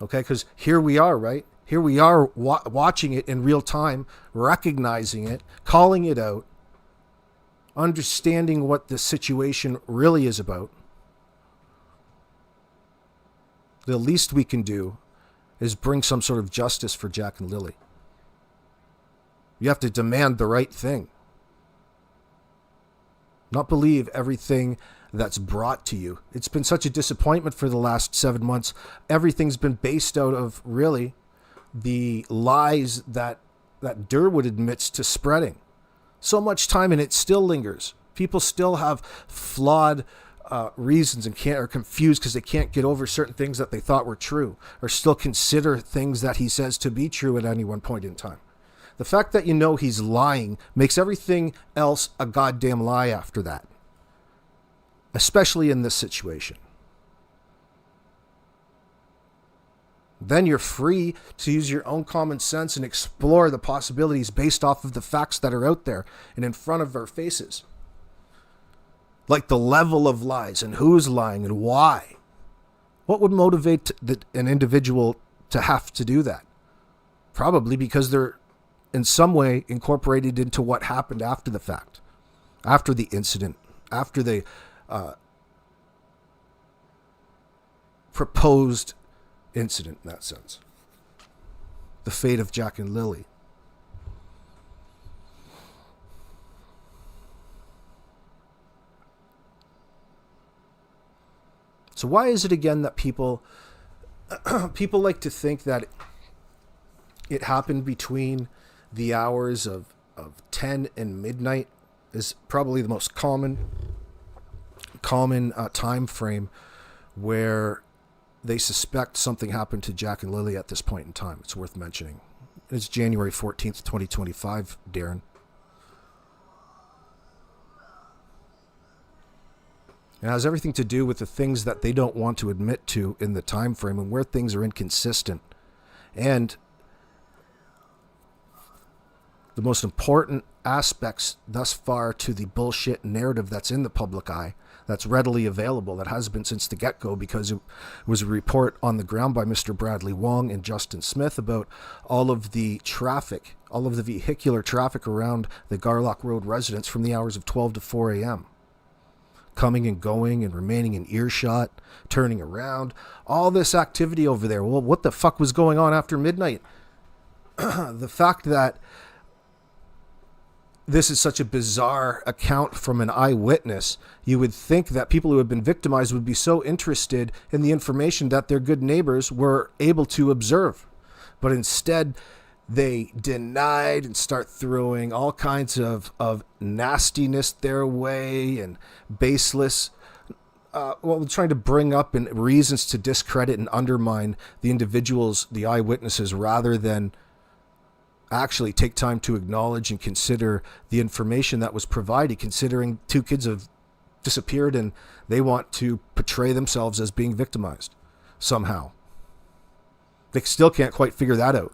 Okay, because here we are, right? Here we are watching it in real time, recognizing it, calling it out, understanding what the situation really is about. The least we can do is bring some sort of justice for Jack and Lily. You have to demand the right thing. Not believe everything that's brought to you. It's been such a disappointment for the last 7 months. Everything's been based out of really the lies that Derwood admits to spreading. So much time, and it still lingers. People still have flawed reasons and are confused because they can't get over certain things that they thought were true, or still consider things that he says to be true at any one point in time. The fact that you know he's lying makes everything else a goddamn lie after that. Especially in this situation. Then you're free to use your own common sense and explore the possibilities based off of the facts that are out there and in front of our faces. Like the level of lies and who's lying and why. What would motivate an individual to have to do that? Probably because they're in some way incorporated into what happened after the fact. after the incident, after the proposed incident in that sense. The fate of Jack and Lily. So why is it again that people like to think that it happened between the hours of 10 and midnight is probably the most common time frame where they suspect something happened to Jack and Lily at this point in time. It's worth mentioning. It's January 14th, 2025, Darren. It has everything to do with the things that they don't want to admit to in the time frame and where things are inconsistent. And the most important aspects thus far to the bullshit narrative that's in the public eye, that's readily available, that has been since the get-go, because it was a report on the ground by Mr. Bradley Wong and Justin Smith about all of the traffic, all of the vehicular traffic around the Garlock Road residence from the hours of 12 to 4 a.m. Coming and going and remaining in earshot, turning around, all this activity over there. Well, what the fuck was going on after midnight? The fact that this is such a bizarre account from an eyewitness, you would think that people who have been victimized would be so interested in the information that their good neighbors were able to observe. But instead, they denied and start throwing all kinds of nastiness their way and baseless, trying to bring up and reasons to discredit and undermine the individuals, the eyewitnesses, rather than actually take time to acknowledge and consider the information that was provided, considering two kids have disappeared and they want to portray themselves as being victimized somehow. They still can't quite figure that out.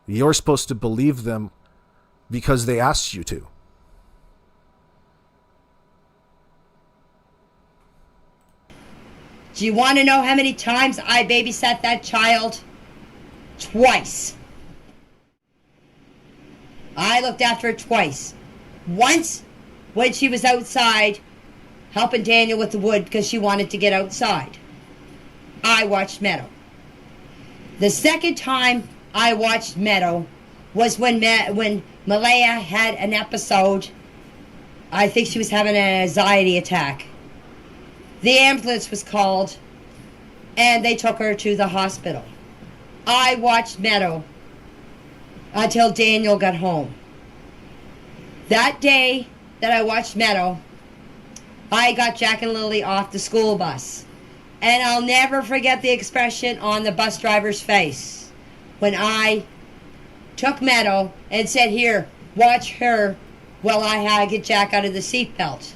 You're supposed to believe them because they asked you to. Do you want to know how many times I babysat that child? Twice. I looked after her twice. Once when she was outside helping Daniel with the wood because she wanted to get outside. I watched Meadow. The second time I watched Meadow was when Malaya had an episode. I think she was having an anxiety attack. The ambulance was called and they took her to the hospital. I watched Meadow until Daniel got home. That day that I watched Meadow, I got Jack and Lily off the school bus. And I'll never forget the expression on the bus driver's face when I took Meadow and said, "Here, watch her while I get Jack out of the seatbelt."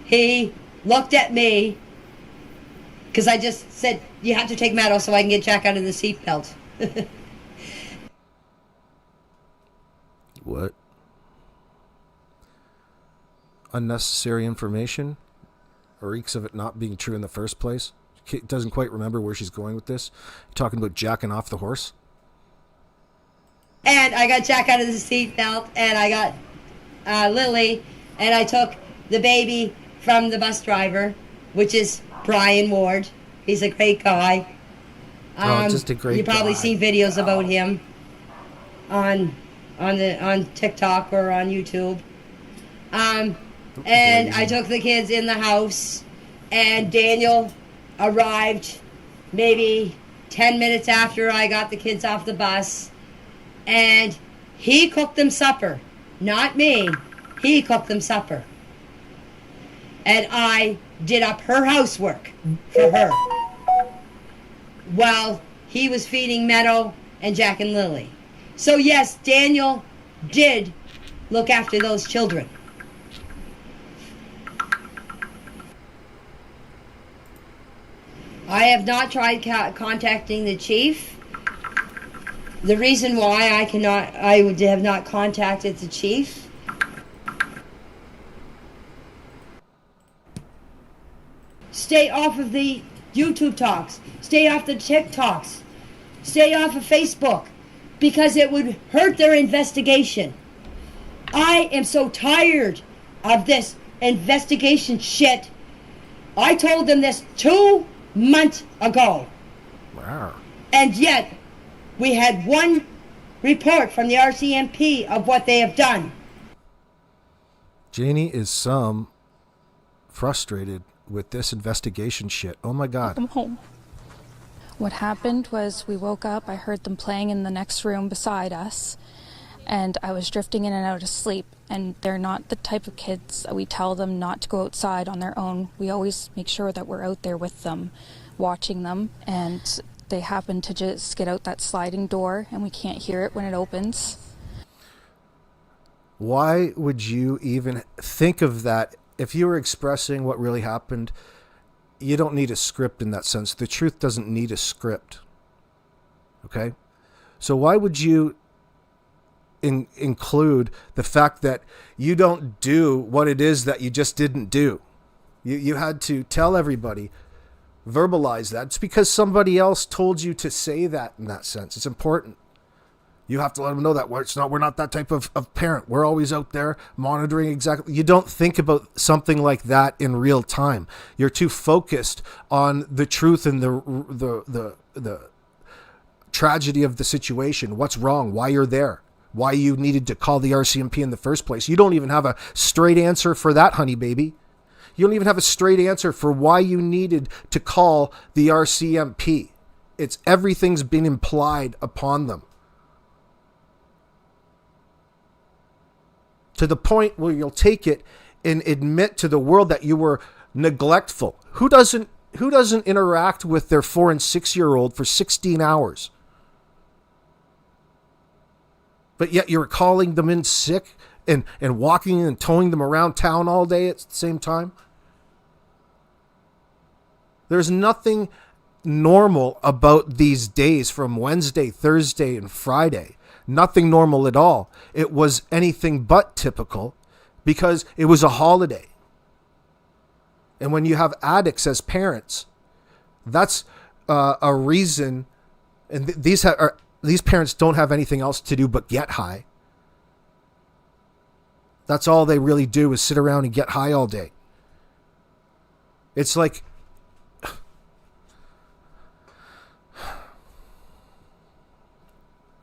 He looked at me because I just said, "You have to take Meadow so I can get Jack out of the seatbelt." What? Unnecessary information? Reeks of it not being true in the first place? Doesn't quite remember where she's going with this. You're talking about jacking off the horse? And I got Jack out of the seatbelt, and I got Lily, and I took the baby from the bus driver, which is Brian Ward. He's a great guy. Just a great guy. You probably see videos about him on TikTok or on YouTube. And I took the kids in the house, and Daniel arrived maybe 10 minutes after I got the kids off the bus, and he cooked them supper. Not me. He cooked them supper. And I did up her housework for her while he was feeding Meadow and Jack and Lily. So yes, Daniel did look after those children. I have not tried contacting the chief. The reason why I would have not contacted the chief stay off of the YouTube talks. Stay off the TikToks. Stay off of Facebook. because it would hurt their investigation. I am so tired of this investigation shit. I told them this 2 months ago. Wow. And yet, we had one report from the RCMP of what they have done. Janie is some frustrated with this investigation shit. Oh my God. Them home. What happened was we woke up, I heard them playing in the next room beside us, and I was drifting in and out of sleep. And they're not the type of kids that we tell them not to go outside on their own. We always make sure that we're out there with them, watching them. And they happen to just get out that sliding door, and we can't hear it when it opens. Why would you even think of that? If you were expressing what really happened, you don't need a script in that sense. The truth doesn't need a script. Okay? So why would you include the fact that you don't do what it is that you just didn't do? You had to tell everybody, verbalize that. It's because somebody else told you to say that in that sense. It's important. You have to let them know that we're not that type of parent. We're always out there monitoring exactly. You don't think about something like that in real time. You're too focused on the truth and the tragedy of the situation. What's wrong? Why you're there? Why you needed to call the RCMP in the first place? You don't even have a straight answer for that, honey baby. You don't even have a straight answer for why you needed to call the RCMP. It's everything's been implied upon them. To the point where you'll take it and admit to the world that you were neglectful. Who doesn't interact with their 4 and 6-year-old for 16 hours? But yet you're calling them in sick and walking and towing them around town all day at the same time. There's nothing normal about these days from Wednesday, Thursday, and Friday. Nothing normal at all. It was anything but typical because it was a holiday. And when you have addicts as parents, that's a reason. And these parents don't have anything else to do but get high. That's all they really do is sit around and get high all day. It's like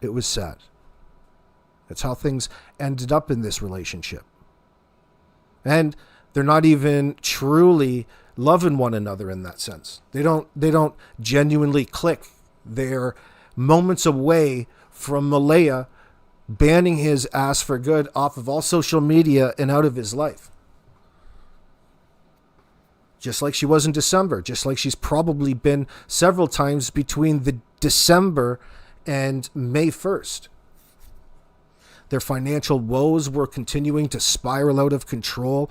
it was sad. That's how things ended up in this relationship. And they're not even truly loving one another in that sense. They don't genuinely click. They're moments away from Malaya banning his ass for good off of all social media and out of his life. Just like she was in December, just like she's probably been several times between the December and May 1st. Their financial woes were continuing to spiral out of control.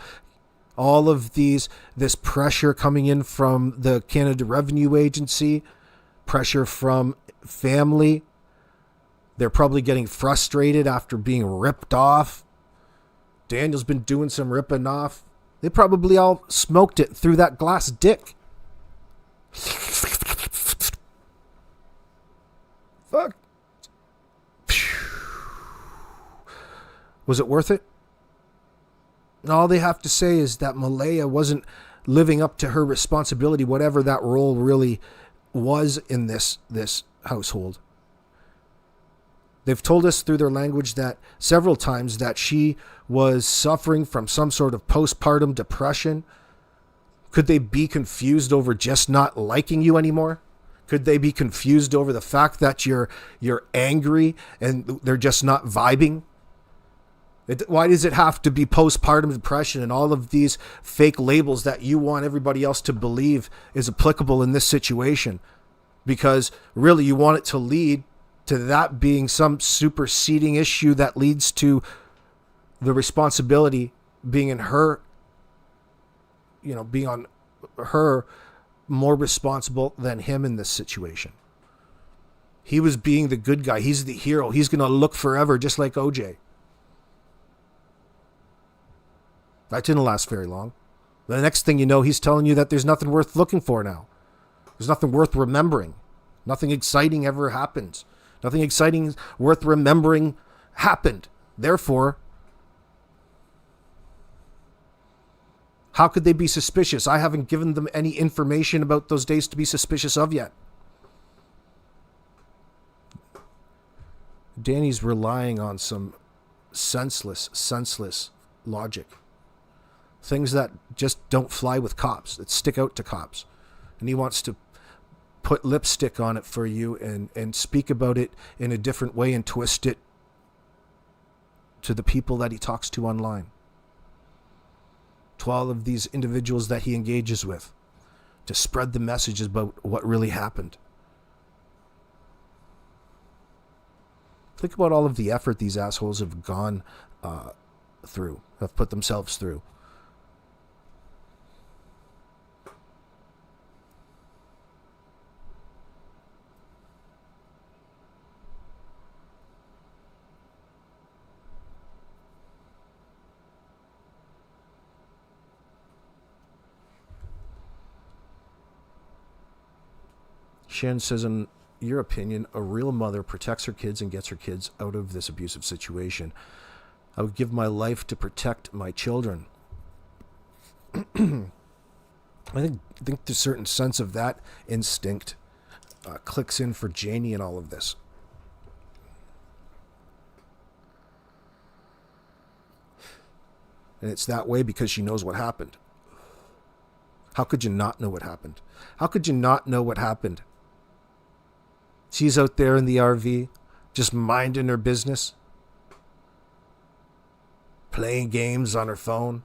All of this pressure coming in from the Canada Revenue Agency, pressure from family. They're probably getting frustrated after being ripped off. Daniel's been doing some ripping off. They probably all smoked it through that glass dick. Fuck. Was it worth it? All they have to say is that Malaya wasn't living up to her responsibility, whatever that role really was in this household. They've told us through their language that several times that she was suffering from some sort of postpartum depression. Could they be confused over just not liking you anymore? Could they be confused over the fact that you're angry and they're just not vibing? Why does it have to be postpartum depression and all of these fake labels that you want everybody else to believe is applicable in this situation? Because really you want it to lead to that being some superseding issue that leads to the responsibility being in her, being on her more responsible than him in this situation. He was being the good guy. He's the hero. He's going to look forever, just like OJ. That didn't last very long. The next thing you know, he's telling you that there's nothing worth looking for now. There's nothing worth remembering. Nothing exciting ever happens. Nothing exciting worth remembering happened. Therefore, how could they be suspicious? I haven't given them any information about those days to be suspicious of yet. Danny's relying on some senseless logic. Things that just don't fly with cops, that stick out to cops. And he wants to put lipstick on it for you and speak about it in a different way and twist it to the people that he talks to online. To all of these individuals that he engages with, to spread the messages about what really happened. Think about all of the effort these assholes have gone through, have put themselves through. Shan says, in your opinion, a real mother protects her kids and gets her kids out of this abusive situation. I would give my life to protect my children. I think the certain sense of that instinct clicks in for Janie in all of this. And it's that way because she knows what happened. How could you not know what happened? How could you not know what happened? She's out there in the RV, just minding her business, playing games on her phone,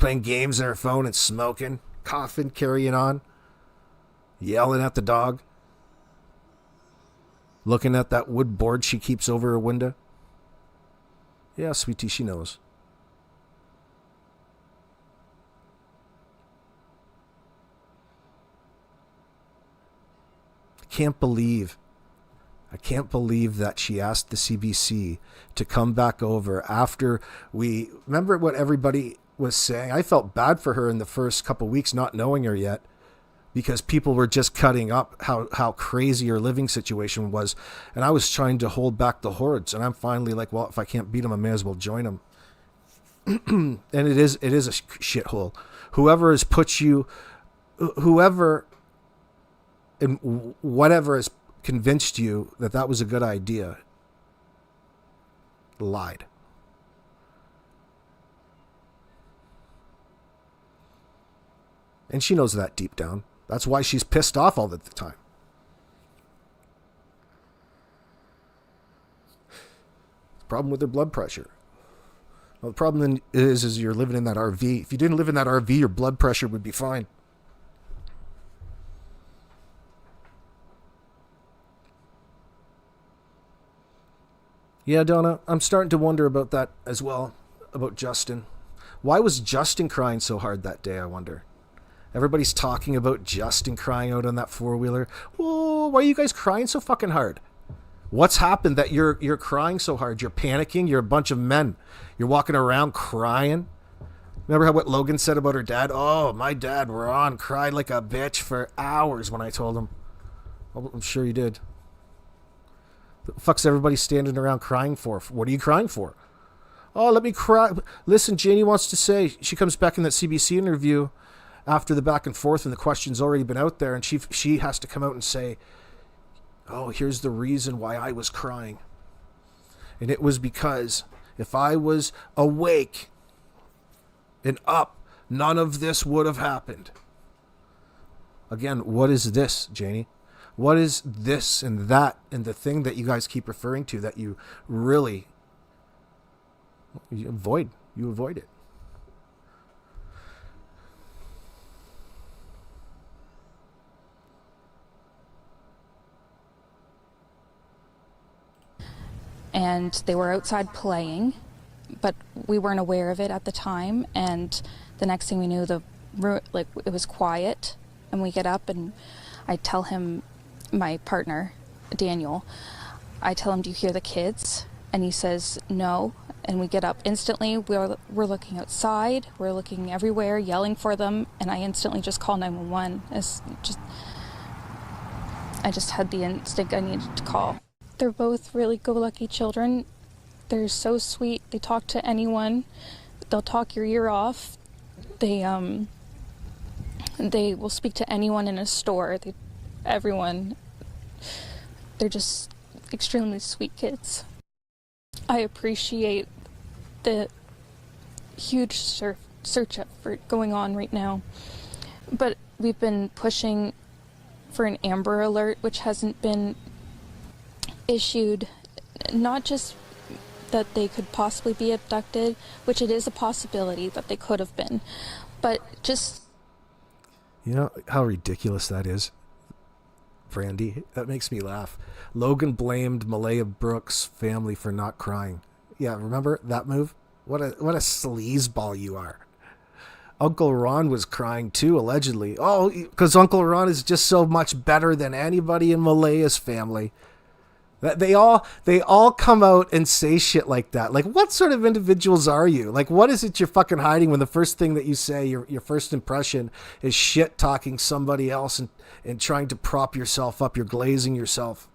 and smoking, coughing, carrying on, yelling at the dog, looking at that wood board she keeps over her window. Yeah, sweetie, she knows. I can't believe that she asked the CBC to come back over after we... Remember what everybody was saying? I felt bad for her in the first couple weeks not knowing her yet because people were just cutting up how crazy her living situation was. And I was trying to hold back the hordes. And I'm finally like, well, if I can't beat them, I may as well join them. And it is a shithole. Whoever has put you... Whoever... and whatever has convinced you that that was a good idea lied. And she knows that deep down. That's why she's pissed off all the time. The problem with her blood pressure. Well, the problem then is you're living in that RV. If you didn't live in that RV, your blood pressure would be fine. Yeah, Donna, I'm starting to wonder about that as well, about Justin. Why was Justin crying so hard that day, I wonder? Everybody's talking about Justin crying out on that four-wheeler. Whoa, why are you guys crying so fucking hard? What's happened that you're crying so hard? You're panicking? You're a bunch of men. You're walking around crying? Remember what Logan said about her dad? Oh, my dad, Ron, cried like a bitch for hours when I told him. Well, I'm sure he did. What the fuck's everybody standing around crying for? What are you crying for? Oh, let me cry. Listen, Janie wants to say, she comes back in that CBC interview after the back and forth and the question's already been out there, and she has to come out and say, oh, here's the reason why I was crying. And it was because if I was awake and up, none of this would have happened. Again, what is this, Janie? What is this and that and the thing that you guys keep referring to that you really avoid? You avoid it. And they were outside playing, but we weren't aware of it at the time. And the next thing we knew, it was quiet, and we get up and I tell him, my partner, Daniel, I tell him, do you hear the kids? And he says, no. And we get up instantly. We're looking outside. We're looking everywhere, yelling for them. And I instantly just call 911. I just had the instinct I needed to call. They're both really go-lucky children. They're so sweet. They talk to anyone. They'll talk your ear off. They will speak to anyone in a store. Everyone. They're just extremely sweet kids. I appreciate the huge search effort going on right now. But we've been pushing for an Amber Alert, which hasn't been issued. Not just that they could possibly be abducted, which it is a possibility that they could have been, but just... You know how ridiculous that is, Brandy? That makes me laugh. Logan blamed Malaya Brooks' family for not crying. Yeah, remember that move? What a sleazeball you are. Uncle Ron was crying too, allegedly. Oh, because Uncle Ron is just so much better than anybody in Malaya's family. They all come out and say shit like that. Like, what sort of individuals are you? Like, what is it you're fucking hiding when the first thing that you say, your first impression, is shit talking somebody else and trying to prop yourself up? You're glazing yourself.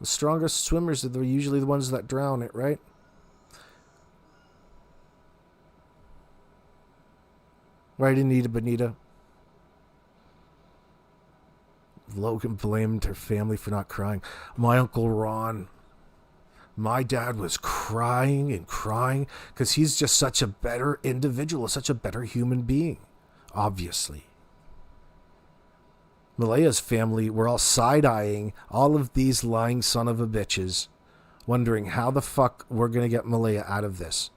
The strongest swimmers are usually the ones that drown it, right? Right, Anita Bonita? Logan blamed her family for not crying. My Uncle Ron, my dad was crying and crying because he's just such a better individual, such a better human being, obviously. Malaya's family were all side-eyeing all of these lying son of a bitches, wondering how the fuck we're going to get Malaya out of this.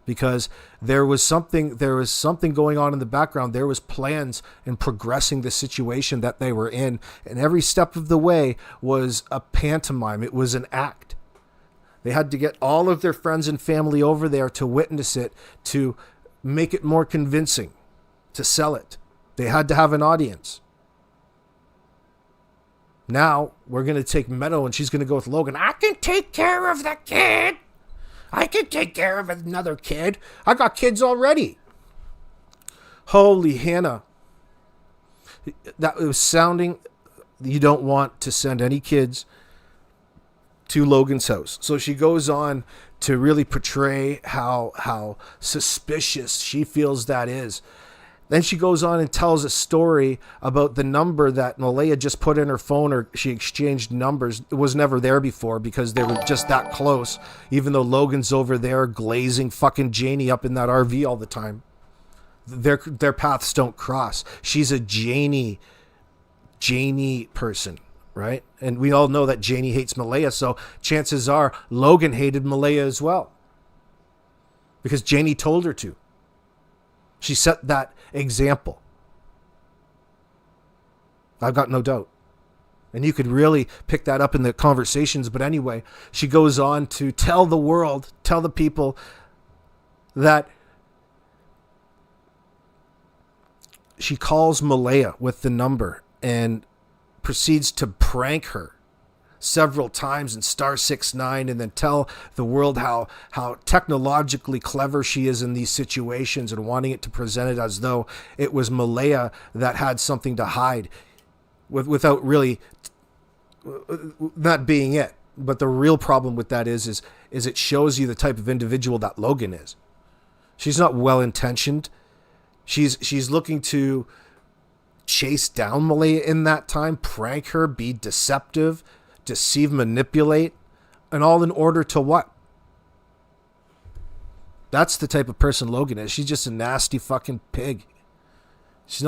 Because there was something going on in the background. There was plans in progressing the situation that they were in, and every step of the way was a pantomime. It was an act. They had to get all of their friends and family over there to witness it, to make it more convincing, to sell it. They had to have an audience. Now we're going to take Meadow, and she's going to go with Logan. I can take care of the kid. I can take care of another kid. I got kids already. Holy Hannah. That was sounding... You don't want to send any kids to Logan's house. So she goes on to really portray how suspicious she feels that is. Then she goes on and tells a story about the number that Malaya just put in her phone, or she exchanged numbers. It was never there before because they were just that close, even though Logan's over there glazing fucking Janie up in that RV all the time. Their paths don't cross. She's a Janie person, right? And we all know that Janie hates Malaya, so chances are Logan hated Malaya as well. Because Janie told her to. She set that example. I've got no doubt. And you could really pick that up in the conversations. But anyway, she goes on to tell the world, tell the people that she calls Malaya with the number and proceeds to prank her several times in *69, and then tell the world how technologically clever she is in these situations, and wanting it to present it as though it was Malaya that had something to hide, without really not being it. But the real problem with that is it shows you the type of individual that Logan is. She's not well-intentioned. She's looking to chase down Malaya in that time, prank her, be deceptive, deceive, manipulate, and all in order to what? That's the type of person Logan is. She's just a nasty fucking pig. She's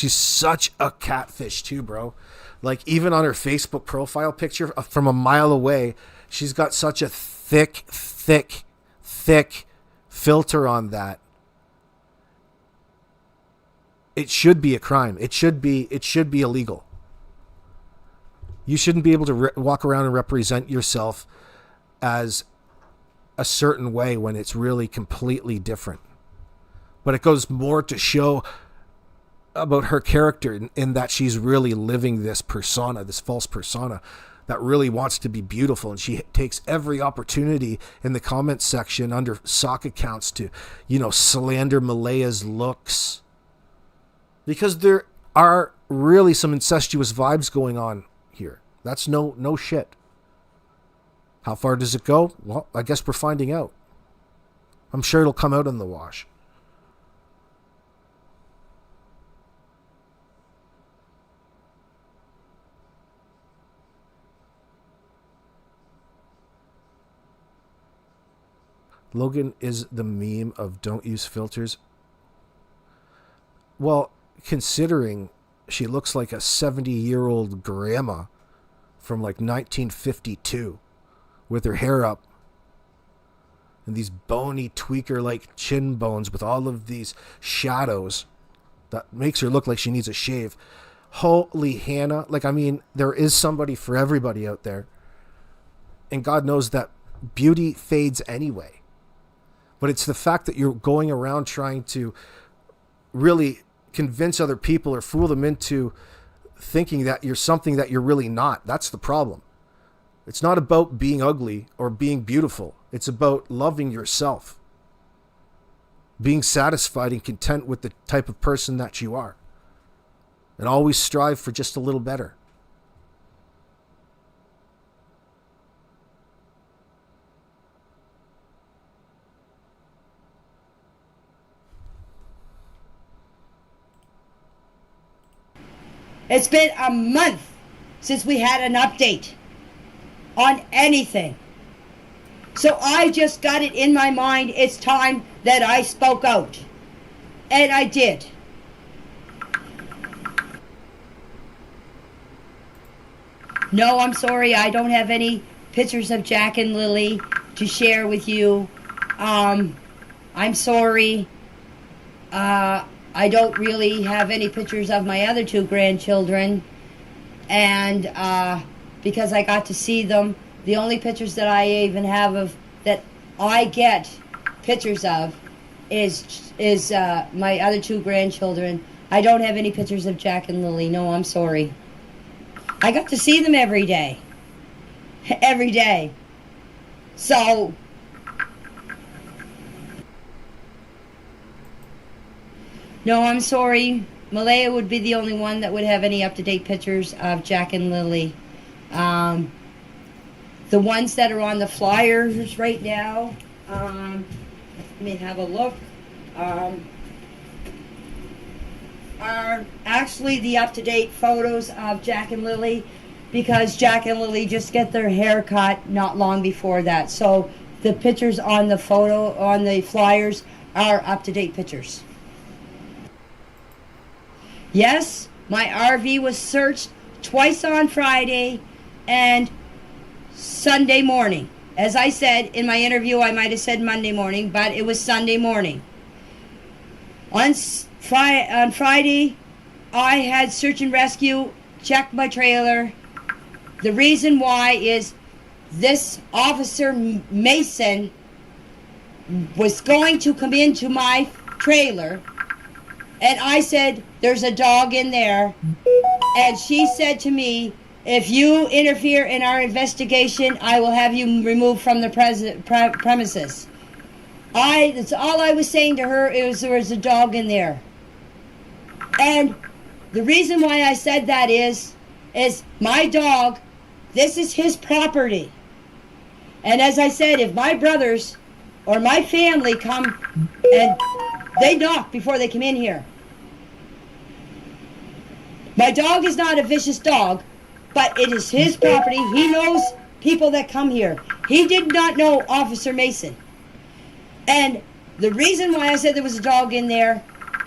such a catfish too, bro. Like, even on her Facebook profile picture from a mile away, she's got such a thick filter on that. It should be a crime. It should be illegal. You shouldn't be able to walk around and represent yourself as a certain way when it's really completely different. But it goes more to show about her character in that she's really living this persona, this false persona that really wants to be beautiful. And she takes every opportunity in the comments section under sock accounts to, slander Malaya's looks. Because there are really some incestuous vibes going on here. That's no shit. How far does it go? Well, I guess we're finding out. I'm sure it'll come out in the wash. Logan is the meme of don't use filters. Well, considering she looks like a 70-year-old grandma from like 1952 with her hair up and these bony tweaker-like chin bones with all of these shadows that makes her look like she needs a shave. Holy Hannah. Like, I mean, there is somebody for everybody out there. And God knows that beauty fades anyway. But it's the fact that you're going around trying to really convince other people or fool them into thinking that you're something that you're really not. That's the problem. It's not about being ugly or being beautiful. It's about loving yourself. Being satisfied and content with the type of person that you are. And always strive for just a little better. It's been a month since we had an update on anything. So I just got it in my mind. It's time that I spoke out. And I did. No, I'm sorry. I don't have any pictures of Jack and Lily to share with you. I'm sorry. I don't really have any pictures of my other two grandchildren. And because I got to see them, the only pictures that I even have of that I get pictures of is my other two grandchildren. I don't have any pictures of Jack and Lily. No, I'm sorry. I got to see them every day. Every day. So no, I'm sorry. Malaya would be the only one that would have any up-to-date pictures of Jack and Lily. The ones that are on the flyers right now, let me have a look, are actually the up-to-date photos of Jack and Lily, because Jack and Lily just get their hair cut not long before that. So the pictures on the photo, on the flyers, are up-to-date pictures. Yes, my RV was searched twice on Friday and Sunday morning. As I said in my interview, I might have said Monday morning, but it was Sunday morning. On Friday, I had search and rescue check my trailer. The reason why is this Officer Mason was going to come into my trailer, and I said, there's a dog in there. And she said to me, if you interfere in our investigation, I will have you removed from the premises. That's all I was saying to her, is there was a dog in there. And the reason why I said that is my dog, this is his property. And as I said, if my brothers or my family come and they knock before they come in here. My dog is not a vicious dog, but it is his property. He knows people that come here. He did not know Officer Mason. And the reason why I said there was a dog in there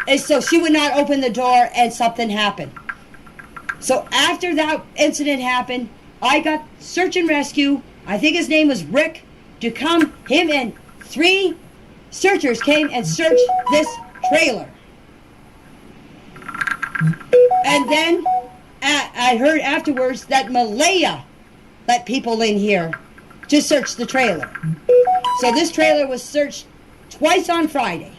is so she would not open the door and something happened. So after that incident happened, I got search and rescue. I think his name was Rick, to come. Him and 3 searchers came and searched this trailer. And then I heard afterwards that Malaya let people in here to search the trailer. So this trailer was searched twice on Friday.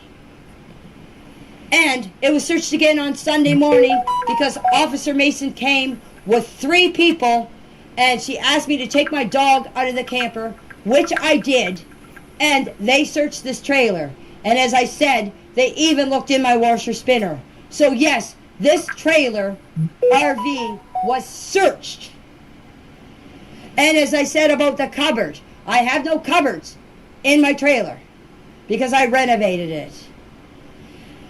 And it was searched again on Sunday morning because Officer Mason came with 3 people, and she asked me to take my dog out of the camper, which I did, and they searched this trailer. And as I said, they even looked in my washer spinner. So yes, this trailer RV was searched. And as I said about the cupboard, I have no cupboards in my trailer because I renovated it.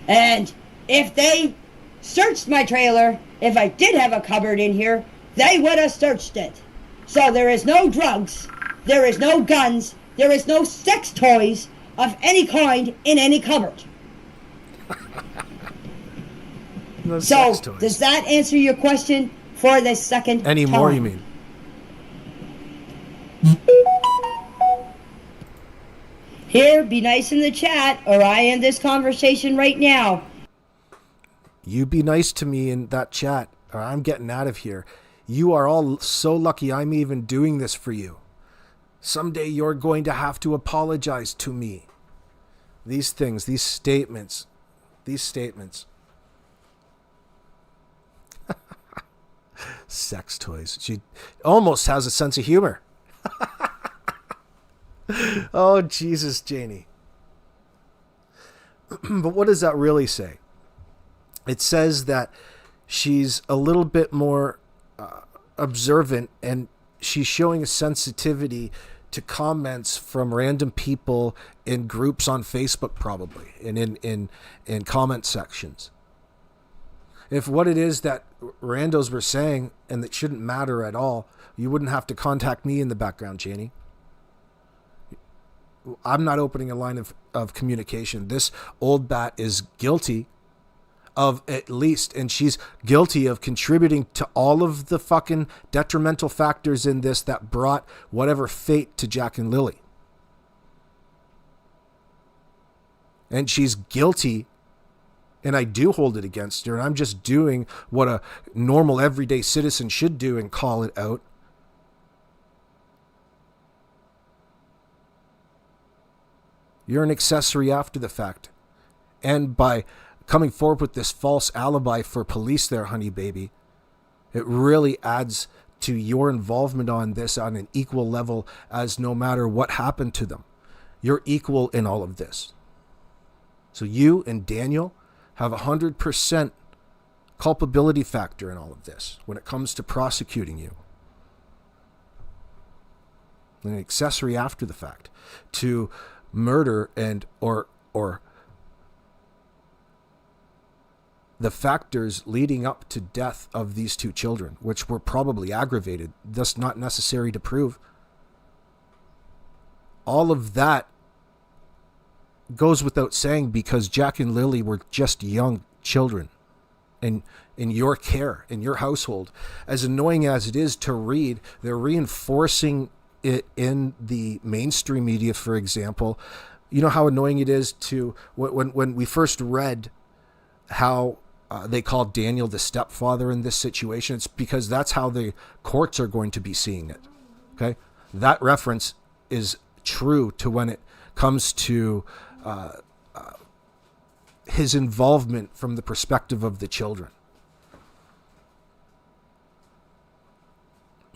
And if they searched my trailer, if I did have a cupboard in here, they would have searched it. So there is no drugs, there is no guns, there is no sex toys of any kind in any cupboard. No So sex toys. does that answer your question for the second Any time? more, you mean? Here, be nice in the chat, or I end this conversation right now. You be nice to me in that chat, or I'm getting out of here. You are all so lucky I'm even doing this for you. Someday you're going to have to apologize to me. These things, these statements. Sex toys. She almost has a sense of humor. Oh, Jesus, Janie. But what does that really say? It says that she's a little bit more observant, and she's showing a sensitivity to comments from random people in groups on Facebook, probably, and in comment sections. If what it is that randos were saying, and that shouldn't matter at all, you wouldn't have to contact me in the background, Janie. I'm not opening a line of communication. This old bat is guilty of at least, and she's guilty of contributing to all of the fucking detrimental factors in this that brought whatever fate to Jack and Lily. And she's guilty, and I do hold it against her, and I'm just doing what a normal everyday citizen should do and call it out. You're an accessory after the fact. And by coming forward with this false alibi for police there, honey baby, it really adds to your involvement on this on an equal level as no matter what happened to them. You're equal in all of this. So you and Daniel have 100% culpability factor in all of this when it comes to prosecuting you. An accessory after the fact to murder and or the factors leading up to death of these two children, which were probably aggravated, thus not necessary to prove. All of that goes without saying because Jack and Lily were just young children in your care, in your household. As annoying as it is to read, they're reinforcing it in the mainstream media, for example. You know how annoying it is to, when we first read how they called Daniel the stepfather in this situation, it's because that's how the courts are going to be seeing it. Okay? That reference is true to when it comes to his involvement from the perspective of the children.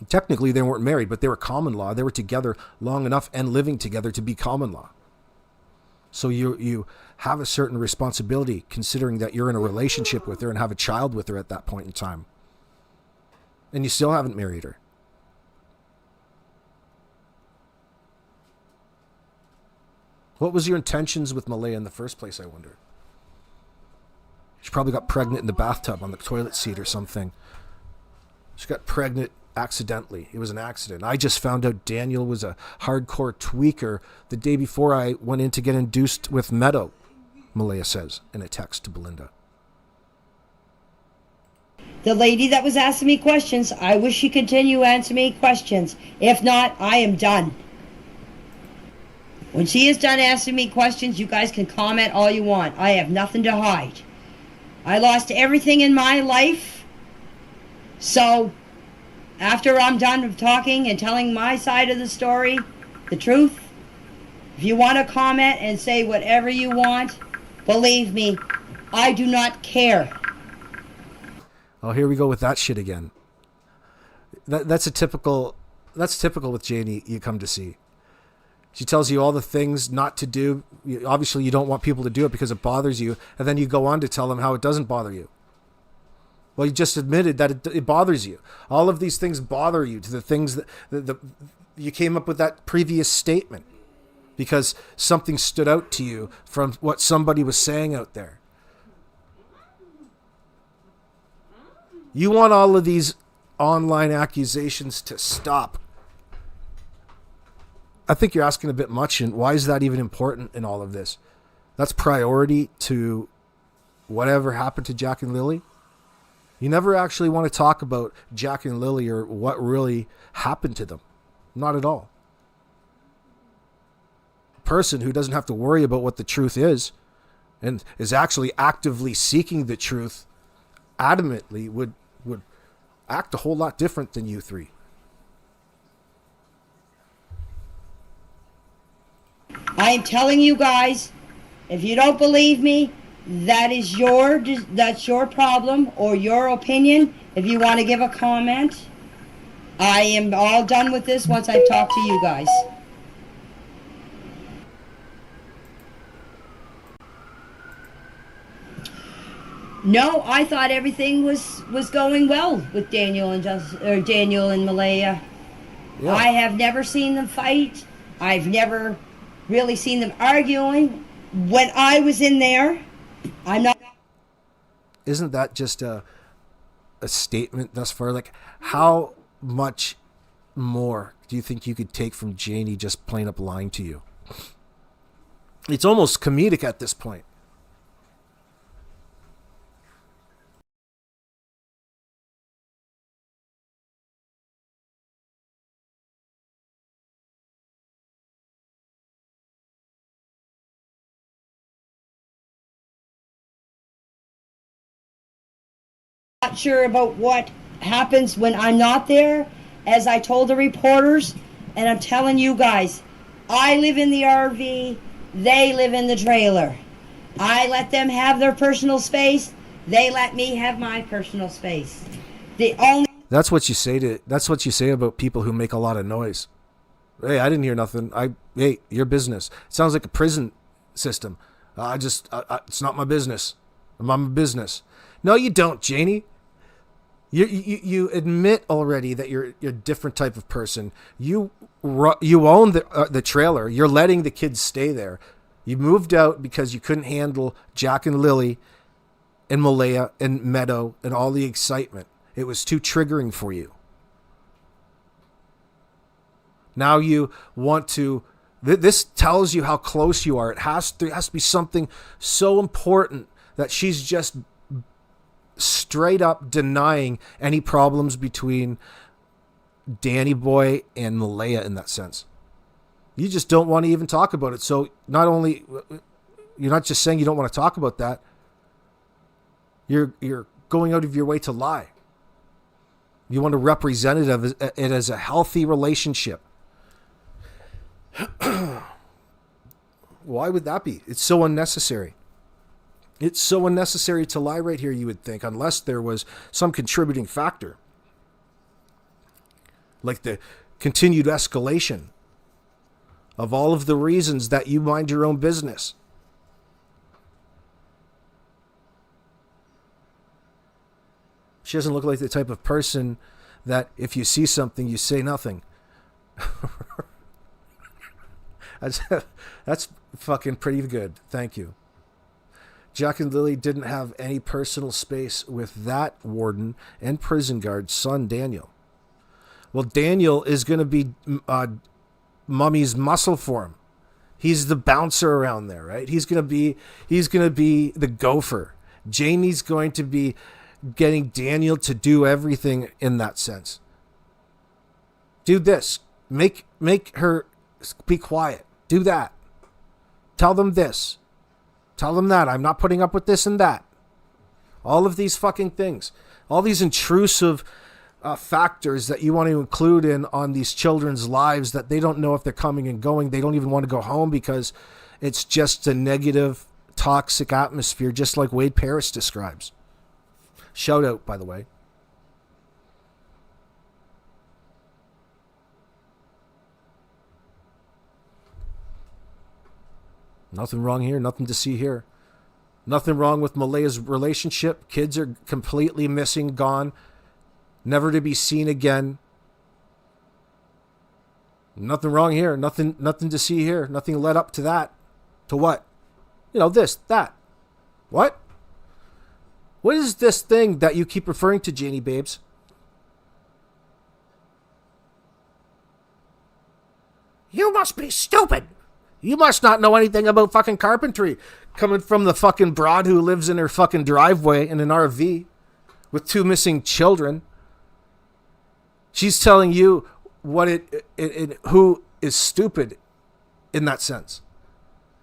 Technically, they weren't married, but they were common law. They were together long enough and living together to be common law. So you have a certain responsibility considering that you're in a relationship with her and have a child with her at that point in time. And you still haven't married her. What was your intentions with Malaya in the first place, I wonder? She probably got pregnant in the bathtub on the toilet seat or something. She got pregnant accidentally. It was an accident. I just found out Daniel was a hardcore tweaker the day before I went in to get induced with Meadow, Malaya says in a text to Belinda. The lady that was asking me questions, I wish she continue answering me questions. If not, I am done. When she is done asking me questions, you guys can comment all you want. I have nothing to hide. I lost everything in my life. So, after I'm done with talking and telling my side of the story, the truth, if you want to comment and say whatever you want, believe me, I do not care. Oh, here we go with that shit again. That's typical with Janie you come to see. She tells you all the things not to do. Obviously, you don't want people to do it because it bothers you. And then you go on to tell them how it doesn't bother you. Well, you just admitted that it bothers you. All of these things bother you, to the things that you came up with that previous statement because something stood out to you from what somebody was saying out there. You want all of these online accusations to stop. I think you're asking a bit much, and why is that even important in all of this? That's priority to whatever happened to Jack and Lily. You never actually want to talk about Jack and Lily or what really happened to them. Not at all. A person who doesn't have to worry about what the truth is and is actually actively seeking the truth adamantly would act a whole lot different than you three. I am telling you guys, if you don't believe me, that's your problem or your opinion. If you want to give a comment, I am all done with this once I've talked to you guys. No, I thought everything was going well with Daniel and Malaya. Yeah. I have never seen them fight. I've never really seen them arguing. When I was in there, I'm not. Isn't that just a statement thus far? Like, how much more do you think you could take from Janie just plain up lying to you? It's almost comedic at this point. Not sure about what happens when I'm not there, as I told the reporters, and I'm telling you guys, I live in the RV, they live in the trailer. I let them have their personal space, they let me have my personal space. That's what you say about people who make a lot of noise. Hey, I didn't hear nothing. Hey, your business. It sounds like a prison system. It's not my business. I'm my business. No, you don't, Janie. You admit already that you're a different type of person. You own the trailer. You're letting the kids stay there. You moved out because you couldn't handle Jack and Lily and Malaya and Meadow and all the excitement. It was too triggering for you. Now you want to. This tells you how close you are. There has to be something so important that she's just straight up denying any problems between Danny Boy and Malaya in that sense. You just don't want to even talk about it. So not only, you're not just saying you don't want to talk about that, you're going out of your way to lie. You want to represent it as a healthy relationship. Why would that be? It's so unnecessary. It's so unnecessary to lie right here, you would think, unless there was some contributing factor. Like the continued escalation of all of the reasons that you mind your own business. She doesn't look like the type of person that if you see something, you say nothing. That's fucking pretty good. Thank you. Jack and Lily didn't have any personal space with that warden and prison guard's son, Daniel. Well, Daniel is going to be Mummy's muscle for him. He's the bouncer around there, right? He's going to be the gopher. Jamie's going to be getting Daniel to do everything in that sense. Do this. Make her be quiet. Do that. Tell them this. Tell them that. I'm not putting up with this and that. All of these fucking things. All these intrusive factors that you want to include in on these children's lives that they don't know if they're coming and going. They don't even want to go home because it's just a negative, toxic atmosphere, just like Wade Paris describes. Shout out, by the way. Nothing wrong here. Nothing to see here. Nothing wrong with Malaya's relationship. Kids are completely missing, gone, never to be seen again. Nothing wrong here. Nothing to see here. Nothing led up to that. To what? This, that. What? What is this thing that you keep referring to, Janie Babes? You must be stupid. You must not know anything about fucking carpentry. Coming from the fucking broad who lives in her fucking driveway in an RV with 2 missing children. She's telling you what who is stupid in that sense.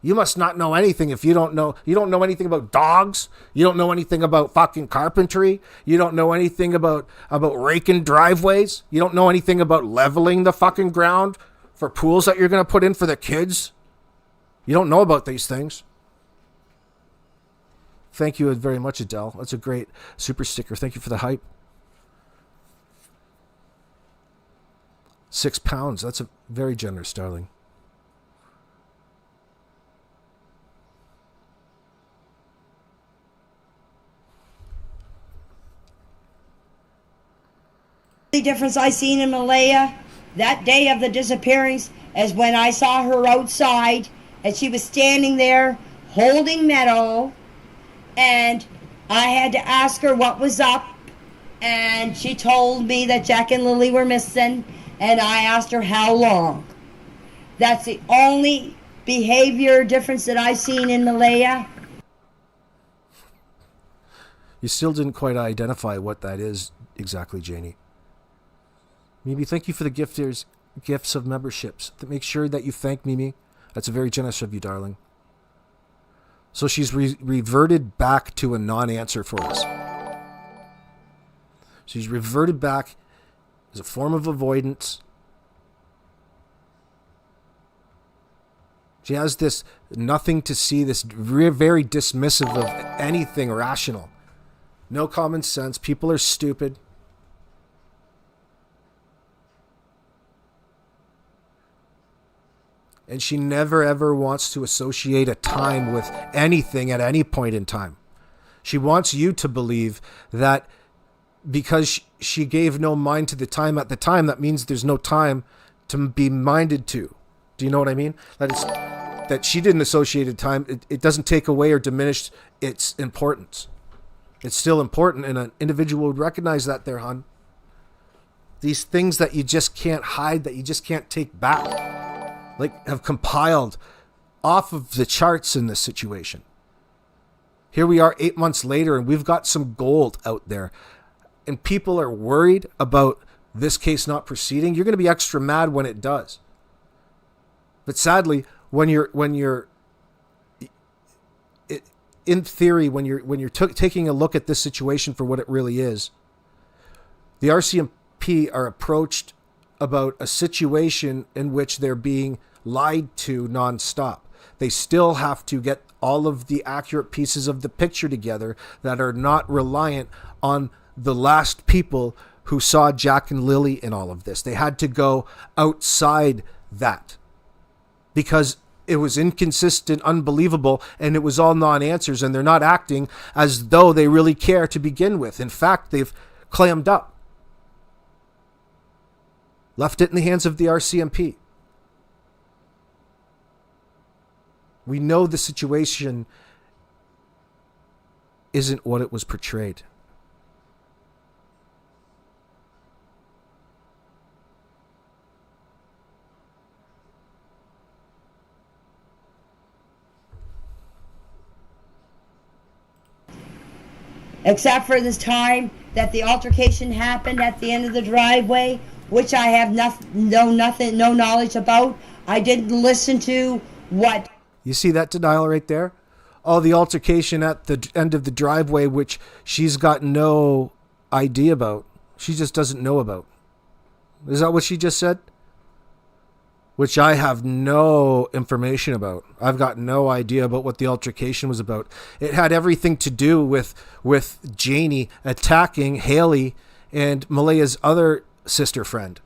You must not know anything if you don't know anything about dogs. You don't know anything about fucking carpentry. You don't know anything about raking driveways. You don't know anything about leveling the fucking ground for pools that you're going to put in for the kids. You don't know about these things. Thank you very much, Adele. That's a great super sticker. Thank you for the hype. £6. That's a very generous, darling. The difference I seen in Malaya that day of the disappearance is when I saw her outside and she was standing there holding Meadow, and I had to ask her what was up, and she told me that Jack and Lily were missing, and I asked her how long. That's the only behavior difference that I've seen in Malaya. You still didn't quite identify what that is exactly, Janie. Mimi, thank you for the gifts of memberships. Make sure that you thank Mimi. That's very generous of you, darling. So she's reverted back to a non-answer for us. She's reverted back as a form of avoidance. She has this nothing to see, this very dismissive of anything rational. No common sense. People are stupid. And she never ever wants to associate a time with anything at any point in time. She wants you to believe that because she gave no mind to the time at the time, that means there's no time to be minded to. Do you know what I mean? That she didn't associate a time. It doesn't take away or diminish its importance. It's still important, and an individual would recognize that there, hon. These things that you just can't hide, that you just can't take back, have compiled off of the charts in this situation. Here we are 8 months later, and we've got some gold out there, and people are worried about this case not proceeding. You're going to be extra mad when it does. But sadly, when you're in theory, when you're taking a look at this situation for what it really is, the RCMP are approached about a situation in which they're being lied to nonstop. They still have to get all of the accurate pieces of the picture together that are not reliant on the last people who saw Jack and Lily in all of this. They had to go outside that because it was inconsistent, unbelievable, and it was all non-answers, and they're not acting as though they really care to begin with. In fact, they've clammed up. Left it in the hands of the RCMP. We know the situation isn't what it was portrayed. Except for this time that the altercation happened at the end of the driveway, which I have no knowledge about. I didn't listen to what. You see that denial right there? Oh, the altercation at the end of the driveway, which she's got no idea about. She just doesn't know about. Is that what she just said? Which I have no information about. I've got no idea about what the altercation was about. It had everything to do with Janie attacking Haley and Malaya's other sister friend,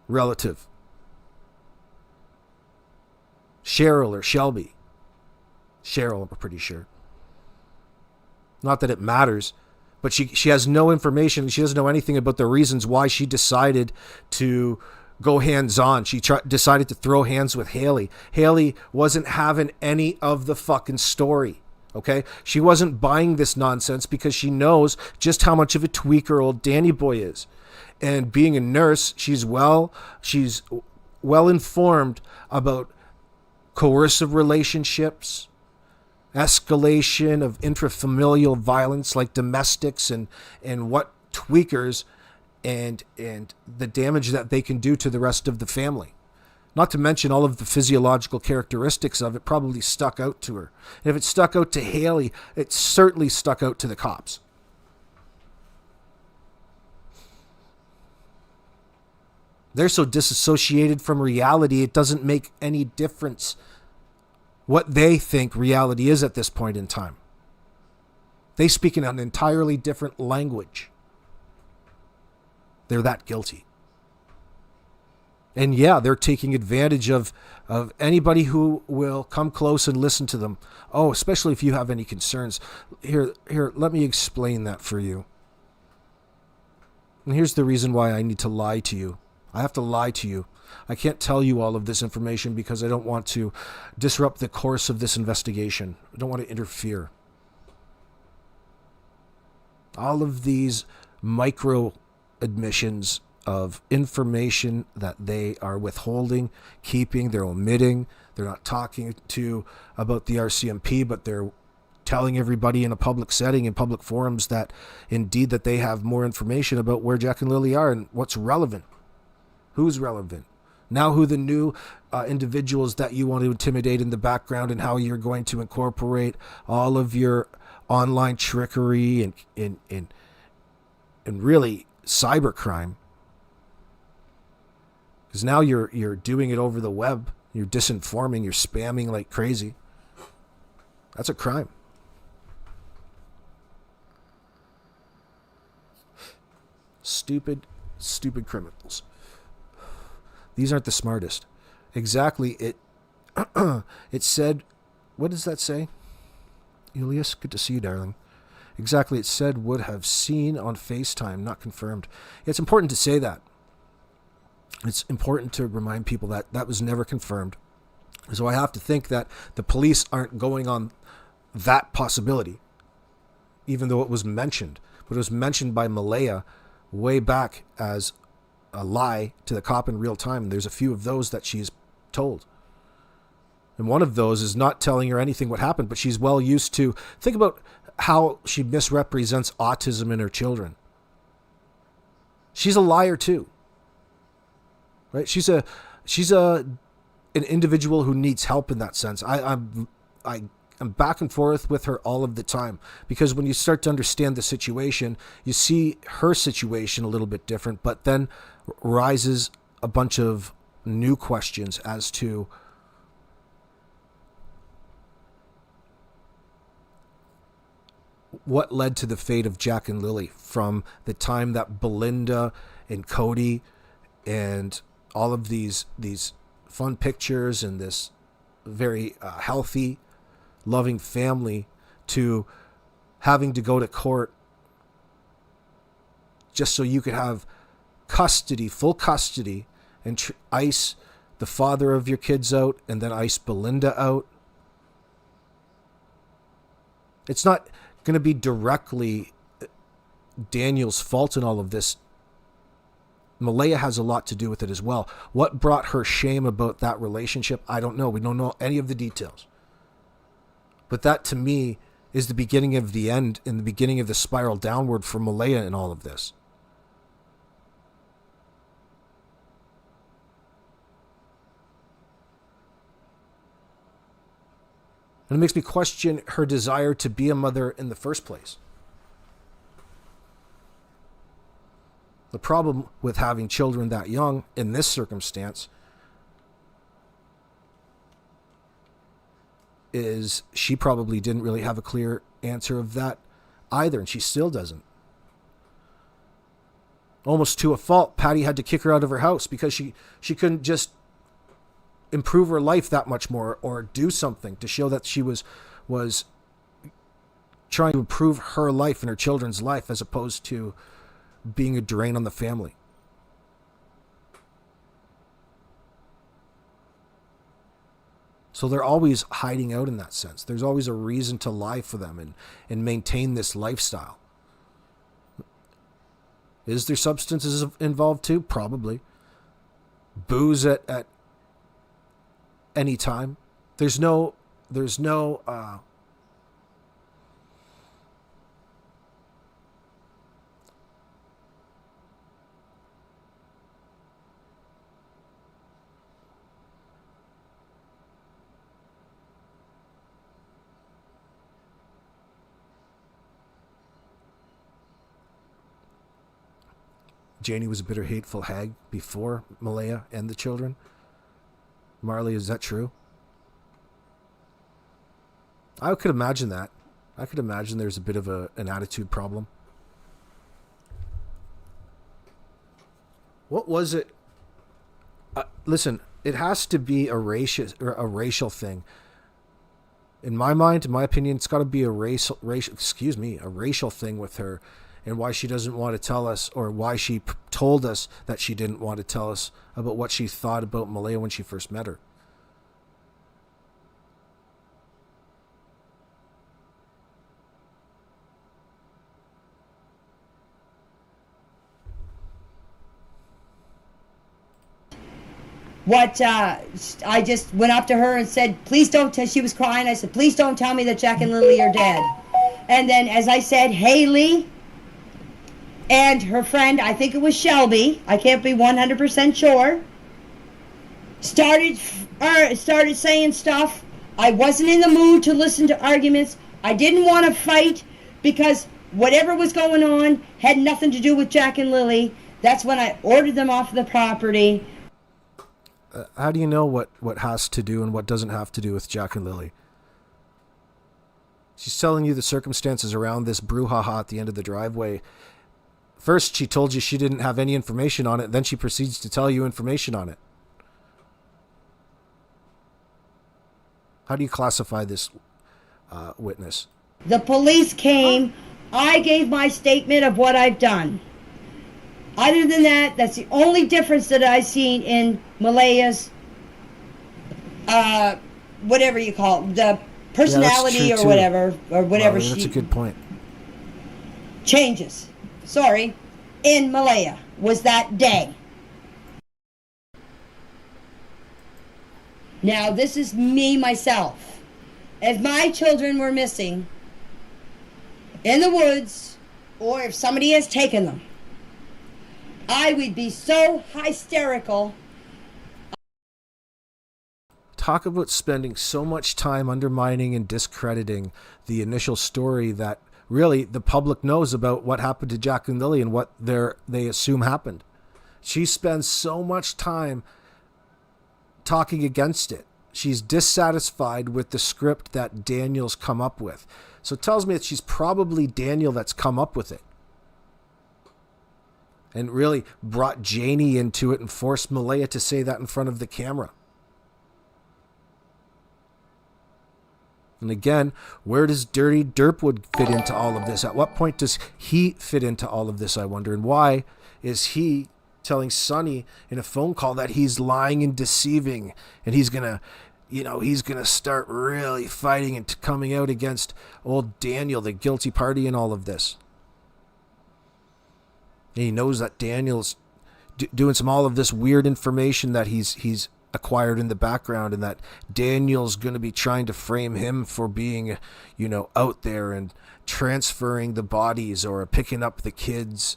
relative, Cheryl or Shelby. Cheryl, I'm pretty sure. Not that it matters, but she has no information. She doesn't know anything about the reasons why she decided to go hands-on. She decided to throw hands with Haley. Haley wasn't having any of the fucking story, okay? She wasn't buying this nonsense because she knows just how much of a tweaker old Danny boy is. And being a nurse, she's well informed about coercive relationships, escalation of intrafamilial violence like domestics, and what tweakers and the damage that they can do to the rest of the family. Not to mention all of the physiological characteristics of it probably stuck out to her. And if it stuck out to Haley, it certainly stuck out to the cops. They're so disassociated from reality, it doesn't make any difference what they think reality is at this point in time. They speak in an entirely different language. They're that guilty. And yeah, they're taking advantage of anybody who will come close and listen to them. Oh, especially if you have any concerns. Here, let me explain that for you. And here's the reason why I need to lie to you. I have to lie to you. I can't tell you all of this information because I don't want to disrupt the course of this investigation. I don't want to interfere. All of these micro admissions of information that they are withholding, keeping, they're omitting, they're not talking to about the RCMP, but they're telling everybody in a public setting, in public forums, that indeed that they have more information about where Jack and Lily are and what's relevant. Who's relevant? Now who the new individuals that you want to intimidate in the background, and how you're going to incorporate all of your online trickery and really cybercrime. Because now you're doing it over the web. You're disinforming, you're spamming like crazy. That's a crime. Stupid criminals. These aren't the smartest. Exactly. It said, what does that say? Elias, good to see you, darling. Exactly. It said would have seen on FaceTime, not confirmed. It's important to say that. It's important to remind people that that was never confirmed. So I have to think that the police aren't going on that possibility, even though it was mentioned. But it was mentioned by Malaya way back as a lie to the cop in real time. And there's a few of those that she's told. And one of those is not telling her anything what happened, but she's well used to. Think about how she misrepresents autism in her children. She's a liar too. Right? She's an individual who needs help in that sense. I'm back and forth with her all of the time, because when you start to understand the situation, you see her situation a little bit different, but then rises a bunch of new questions as to what led to the fate of Jack and Lily, from the time that Belinda and Cody and all of these fun pictures and this very healthy, loving family, to having to go to court just so you could have custody, full custody, and ice the father of your kids out and then ice Belinda out. It's not going to be directly Daniel's fault in all of this. Malaya has a lot to do with it as well. What brought her shame about that relationship, I don't know. We don't know any of the details. But that, to me, is the beginning of the end and the beginning of the spiral downward for Malaya in all of this. And it makes me question her desire to be a mother in the first place. The problem with having children that young in this circumstance is she probably didn't really have a clear answer of that either, and she still doesn't. Almost to a fault, Patty had to kick her out of her house because she couldn't just improve her life that much more or do something to show that she was trying to improve her life and her children's life as opposed to being a drain on the family. So they're always hiding out in that sense. There's always a reason to lie for them and maintain this lifestyle. Is there substances involved too? Probably. Booze at any time. There's no Janie was a bitter, hateful hag before Malaya and the children. Marley, is that true? I could imagine that. I could imagine there's a bit of an attitude problem. What was it? Listen, it has to be a racial thing. In my mind, in my opinion, it's got to be a racial thing with her, and why she doesn't want to tell us, or why she told us that she didn't want to tell us about what she thought about Malaya when she first met her. I just went up to her and said, please don't tell, she was crying. I said, please don't tell me that Jack and Lily are dead. And then, as I said, Haley and her friend, I think it was Shelby, I can't be 100% sure, started saying stuff. I wasn't in the mood to listen to arguments. I didn't want to fight because whatever was going on had nothing to do with Jack and Lily. That's when I ordered them off the property. How do you know what has to do and what doesn't have to do with Jack and Lily? She's telling you the circumstances around this brouhaha at the end of the driveway. First, she told you she didn't have any information on it. Then she proceeds to tell you information on it. How do you classify this witness? The police came. I gave my statement of what I've done. Other than that, that's the only difference that I've seen in Malaya's, whatever you call it, the personality or whatever That's a good point. Changes. Sorry, in Malaya was that day. Now, this is me, myself. If my children were missing in the woods, or if somebody has taken them, I would be so hysterical. Talk about spending so much time undermining and discrediting the initial story that really the public knows about what happened to Jack and Lily and what they assume happened. She spends so much time talking against it. She's dissatisfied with the script that Daniel's come up with. So it tells me that she's probably Daniel that's come up with it. And really brought Janie into it and forced Malaya to say that in front of the camera. And again, where does Dirty Derwood fit into all of this? At what point does he fit into all of this, I wonder? And why is he telling Sonny in a phone call that he's lying and deceiving, and he's gonna start really fighting and coming out against old Daniel, the guilty party in all of this? And he knows that Daniel's doing all of this weird information that he's acquired in the background, and that Daniel's going to be trying to frame him for being, out there and transferring the bodies or picking up the kids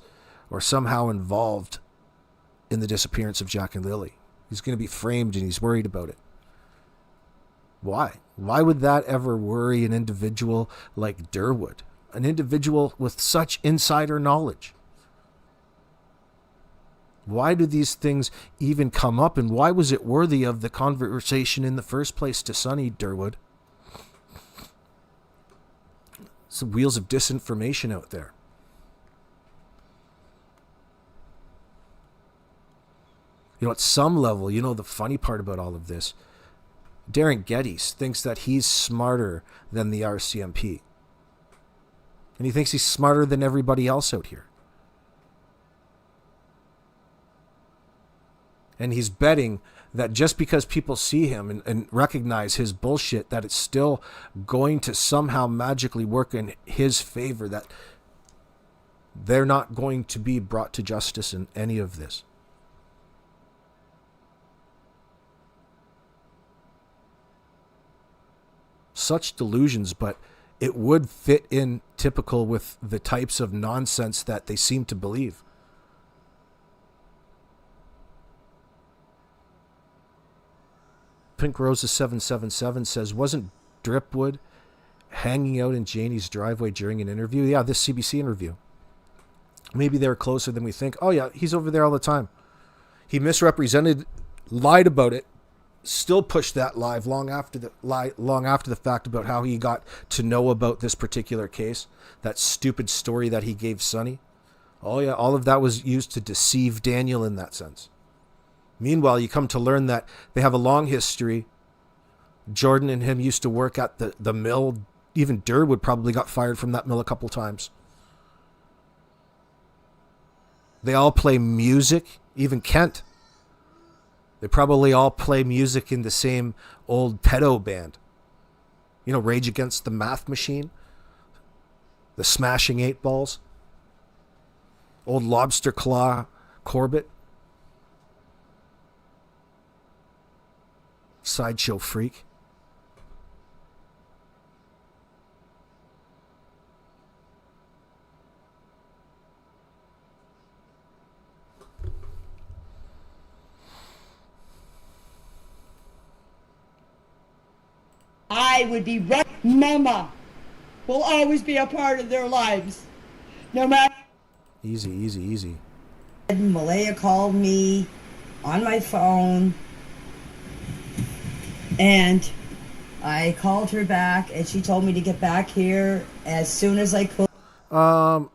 or somehow involved in the disappearance of Jack and Lily. He's going to be framed, and he's worried about it. Why? Why would that ever worry an individual like Derwood? An individual with such insider knowledge? Why do these things even come up, and why was it worthy of the conversation in the first place to Sonny Derwood? Some wheels of disinformation out there. At some level, the funny part about all of this, Darren Gettys thinks that he's smarter than the RCMP. And he thinks he's smarter than everybody else out here. And he's betting that just because people see him and recognize his bullshit, that it's still going to somehow magically work in his favor, that they're not going to be brought to justice in any of this. Such delusions, but it would fit in typical with the types of nonsense that they seem to believe. Pink Rosa 777 says, wasn't Derwood hanging out in Janie's driveway during an interview? Yeah, this CBC interview. Maybe they're closer than we think. Oh yeah, he's over there all the time. He misrepresented, lied about it, still pushed that live long after the fact about how he got to know about this particular case, that stupid story that he gave Sonny. Oh yeah, all of that was used to deceive Daniel in that sense. Meanwhile, you come to learn that they have a long history. Jordan and him used to work at the mill. Even Derwood probably got fired from that mill a couple times. They all play music, even Kent. They probably all play music in the same old pedo band. You know, Rage Against the Math Machine, the Smashing 8 Balls, old Lobster Claw Corbett, Sideshow Freak. I would be right. Mama will always be a part of their lives. No matter. Easy, easy, easy. Malaya called me on my phone, and I called her back, and she told me to get back here as soon as I could. I'll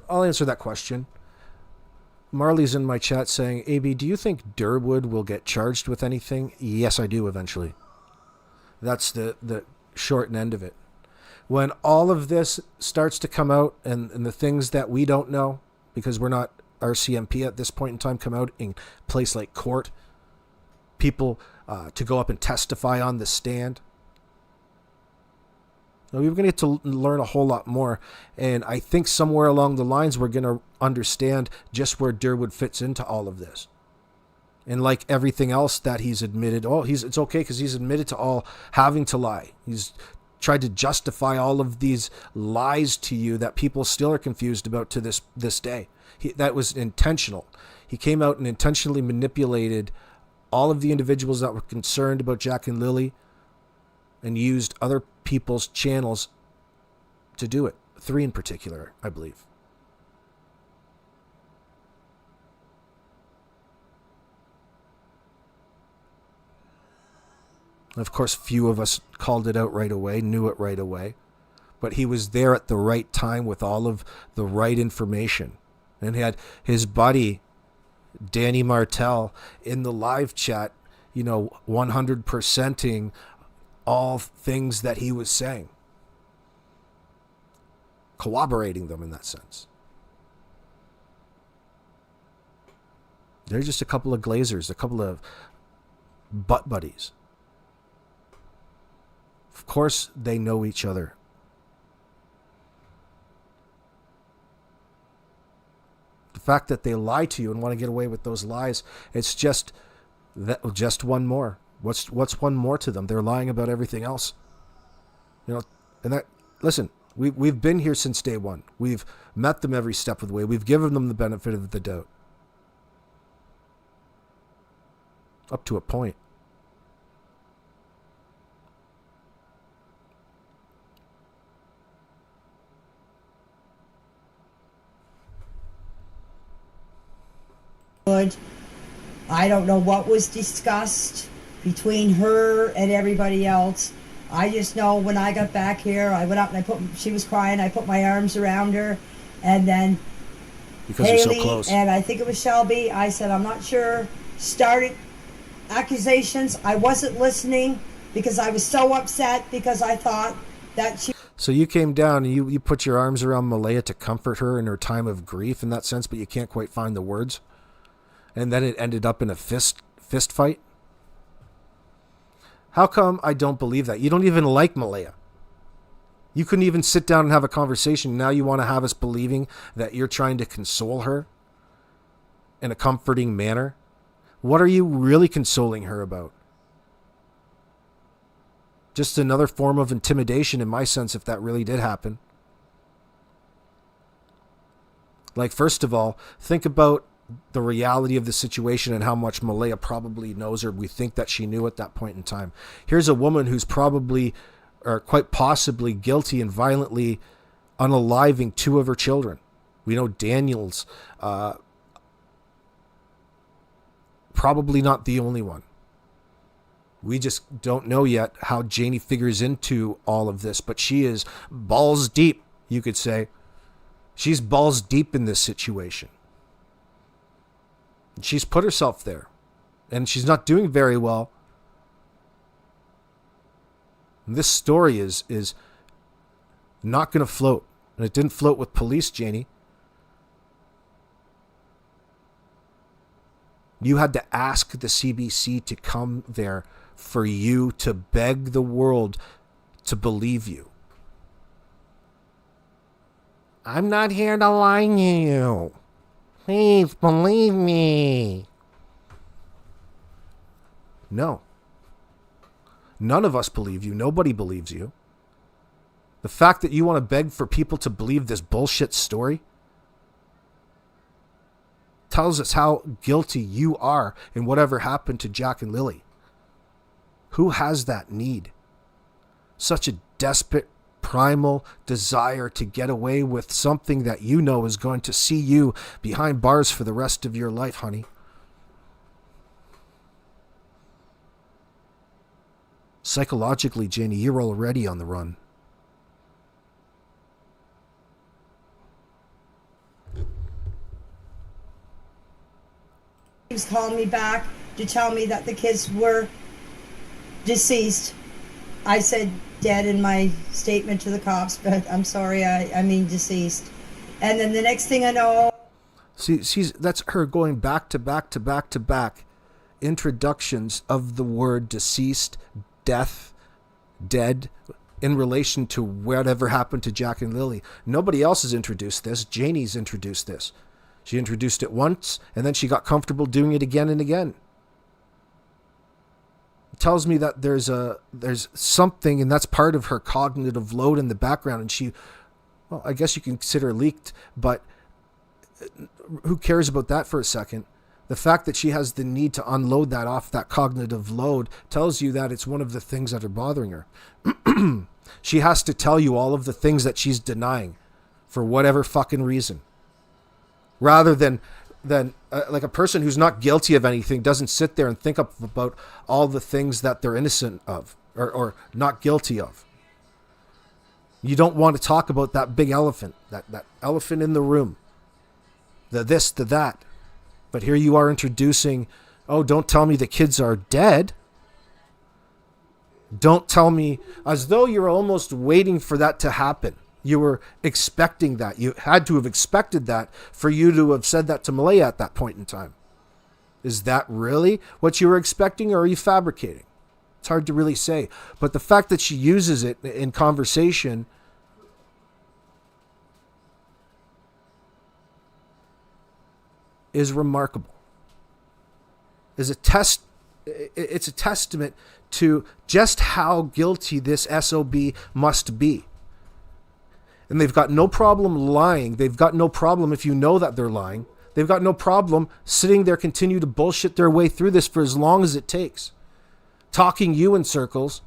answer that question. Marley's in my chat saying, AB, do you think Derwood will get charged with anything? Yes, I do eventually. That's the short end of it. When all of this starts to come out and the things that we don't know, because we're not RCMP at this point in time, come out in a place like court, people to go up and testify on the stand. Now, we're going to get to learn a whole lot more. And I think somewhere along the lines, we're going to understand just where Derwood fits into all of this. And like everything else that he's admitted, it's okay because he's admitted to all having to lie. He's tried to justify all of these lies to you that people still are confused about to this day. That was intentional. He came out and intentionally manipulated all of the individuals that were concerned about Jack and Lily and used other people's channels to do it. 3 in particular, I believe. Of course, few of us called it out right away, knew it right away. But he was there at the right time with all of the right information. And he had his buddy, Danny Martell, in the live chat, 100%ing all things that he was saying. Corroborating them in that sense. They're just a couple of glazers, a couple of butt buddies. Of course, they know each other. The fact that they lie to you and want to get away with those lies, it's just one more. What's one more to them? They're lying about everything else. And that, listen, we've been here since day one. We've met them every step of the way. We've given them the benefit of the doubt. Up to a point. I don't know what was discussed between her and everybody else. I just know when I got back here, I went up and she was crying, I put my arms around her, and then because Haley, you're so close. And I think it was Shelby, I said, I'm not sure, started accusations. I wasn't listening because I was so upset because I thought that she... So you came down and you put your arms around Malaya to comfort her in her time of grief in that sense, but you can't quite find the words. And then it ended up in a fist fight. How come I don't believe that? You don't even like Malaya. You couldn't even sit down and have a conversation. Now you want to have us believing that you're trying to console her in a comforting manner. What are you really consoling her about? Just another form of intimidation in my sense, if that really did happen. Like, first of all, think about the reality of the situation and how much Malaya probably knows her. We think that she knew at that point in time. Here's a woman who's probably, or quite possibly, guilty and violently unaliving 2 of her children. We know Daniel's probably not the only one. We just don't know yet how Janie figures into all of this, but she is balls deep, you could say. She's balls deep in this situation. She's put herself there, and she's not doing very well. And this story is not going to float, and it didn't float with police, Janie. You had to ask the CBC to come there for you to beg the world to believe you. I'm not here to lie to you. Please believe me. No. None of us believe you. Nobody believes you. The fact that you want to beg for people to believe this bullshit story tells us how guilty you are in whatever happened to Jack and Lily. Who has that need? Such a desperate, primal desire to get away with something that you know is going to see you behind bars for the rest of your life, honey. Psychologically, Janie, you're already on the run. He was calling me back to tell me that the kids were deceased. I said dead in my statement to the cops, but I'm sorry, I mean deceased. And then the next thing I know... See, that's her going back to back introductions of the word deceased, death, dead, in relation to whatever happened to Jack and Lily. Nobody else has introduced this. Janie's introduced this. She introduced it once, and then she got comfortable doing it again and again. It tells me that there's something, and that's part of her cognitive load in the background, and she, well, I guess you can consider leaked, but who cares about that for a second? The fact that she has the need to unload that off, that cognitive load, tells you that it's one of the things that are bothering her. She has to tell you all of the things that she's denying for whatever fucking reason. Rather than like a person who's not guilty of anything doesn't sit there and think about all the things that they're innocent of or not guilty of. You don't want to talk about that big elephant, that elephant in the room, the this, the that. But here you are introducing, oh, don't tell me the kids are dead. Don't tell me, as though you're almost waiting for that to happen. You were expecting that. You had to have expected that for you to have said that to Malaya at that point in time. Is that really what you were expecting, or are you fabricating? It's hard to really say. But the fact that she uses it in conversation is remarkable. It's a testament to just how guilty this SOB must be. And they've got no problem lying. They've got no problem if you know that they're lying. They've got no problem sitting there, continue to bullshit their way through this for as long as it takes. Talking you in circles.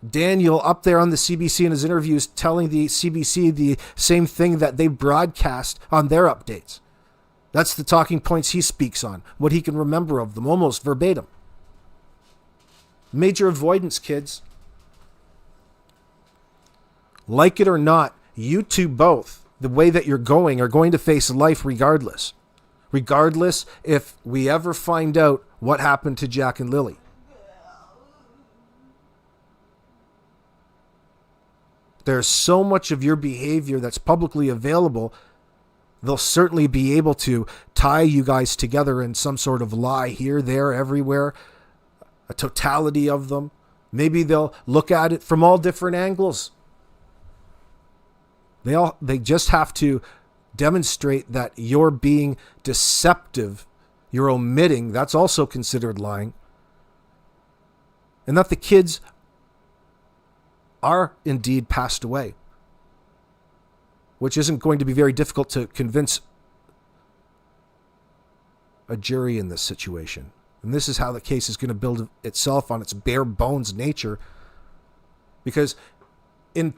Daniel up there on the CBC in his interviews telling the CBC the same thing that they broadcast on their updates. That's the talking points he speaks on. What he can remember of them, almost verbatim. Major avoidance, kids. Like it or not, you two both, the way that you're going, are going to face life regardless. Regardless if we ever find out what happened to Jack and Lily. There's so much of your behavior that's publicly available. They'll certainly be able to tie you guys together in some sort of lie here, there, everywhere, a totality of them. Maybe they'll look at it from all different angles. They just have to demonstrate that you're being deceptive, you're omitting, that's also considered lying, and that the kids are indeed passed away, which isn't going to be very difficult to convince a jury in this situation. And this is how the case is going to build itself on its bare bones nature, because it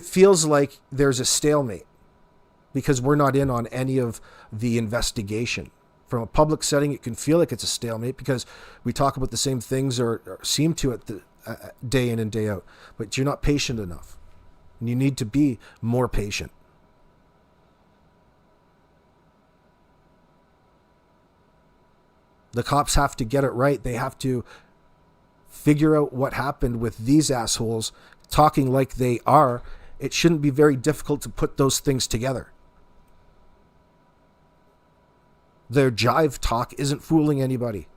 feels like there's a stalemate because we're not in on any of the investigation. From a public setting, it can feel like it's a stalemate because we talk about the same things or seem to at the day in and day out, but you're not patient enough. And you need to be more patient. The cops have to get it right. They have to figure out what happened with these assholes talking like they are. It shouldn't be very difficult to put those things together. Their jive talk isn't fooling anybody.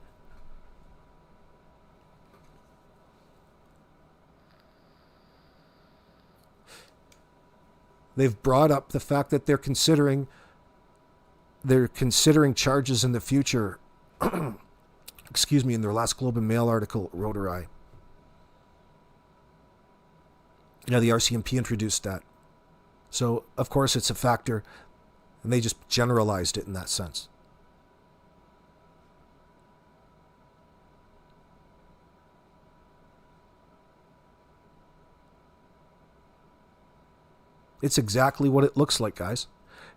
They've brought up the fact that they're considering charges in the future. Excuse me, in their last Globe and Mail article, Rotary. Now the RCMP introduced that. So, of course, it's a factor, and they just generalized it in that sense. It's exactly what it looks like, guys.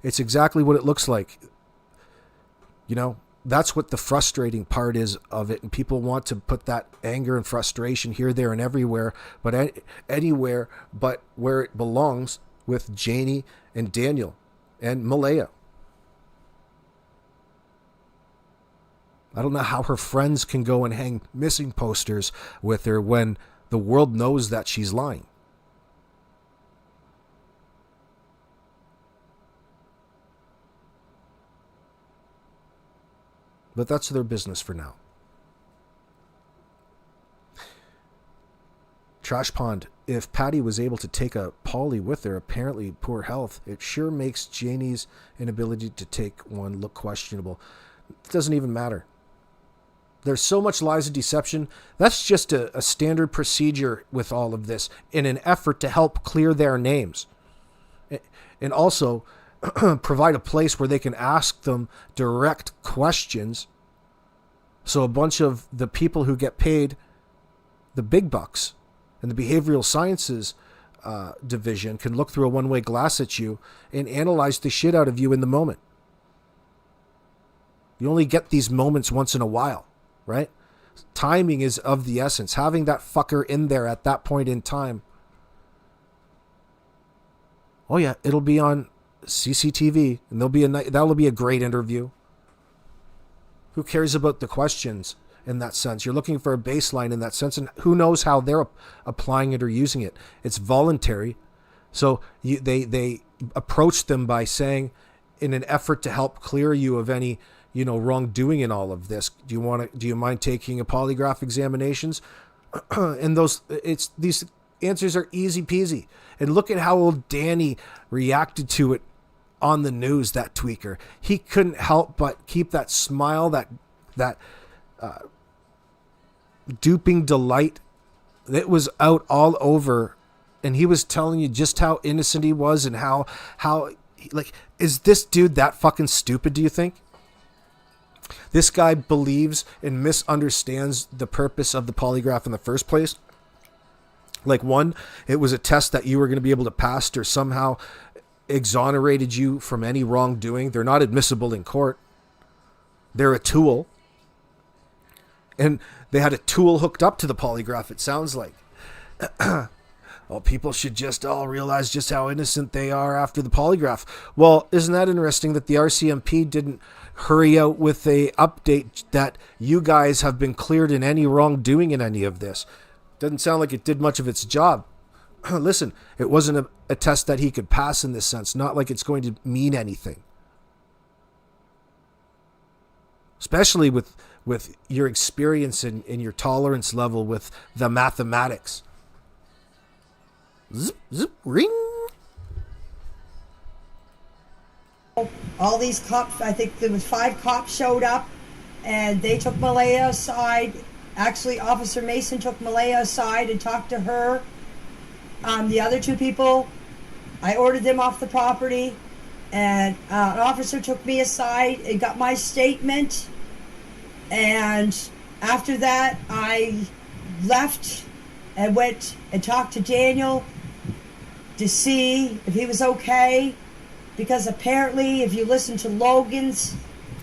It's exactly what it looks like. You know, that's what the frustrating part is of it. And people want to put that anger and frustration here, there, and everywhere, but anywhere but where it belongs, with Janie and Daniel and Malaya. I don't know how her friends can go and hang missing posters with her when the world knows that she's lying. But that's their business for now. Trash Pond. If Patty was able to take a Polly with her, apparently poor health, it sure makes Janie's inability to take one look questionable. It doesn't even matter. There's so much lies and deception. That's just a standard procedure with all of this in an effort to help clear their names. And also provide a place where they can ask them direct questions, so a bunch of the people who get paid the big bucks and the behavioral sciences division can look through a one-way glass at you and analyze the shit out of you in the moment. You only get these moments once in a while, right? Timing is of the essence. Having that fucker in there at that point in time. Oh yeah, it'll be on CCTV, and that'll be a great interview. Who cares about the questions in that sense? You're looking for a baseline in that sense, and who knows how they're applying it or using it. It's voluntary. So they approach them by saying, in an effort to help clear you of any wrongdoing in all of this, do you mind taking a polygraph examinations? And these answers are easy peasy. And look at how old Danny reacted to it on the news, that tweaker. He couldn't help but keep that smile, that duping delight. It was out all over, and he was telling you just how innocent he was and how is this dude that fucking stupid, do you think? This guy believes and misunderstands the purpose of the polygraph in the first place. Like, one, it was a test that you were going to be able to pass or somehow exonerated you from any wrongdoing. They're not admissible in court. They're a tool. And they had a tool hooked up to the polygraph, it sounds like. Well, people should just all realize just how innocent they are after the polygraph. Well, isn't that interesting that the RCMP didn't hurry out with a update that you guys have been cleared in any wrongdoing in any of this? Doesn't sound like it did much of its job. Listen, it wasn't a test that he could pass in this sense. Not like it's going to mean anything. Especially with your experience and your tolerance level with the mathematics. Zip, zip, ring. All these cops, I think there was 5 cops showed up, and they took Malaya aside. Actually, Officer Mason took Malaya aside and talked to her. The other 2 people, I ordered them off the property, and an officer took me aside and got my statement. And after that, I left and went and talked to Daniel to see if he was okay. Because apparently, if you listen to Logan's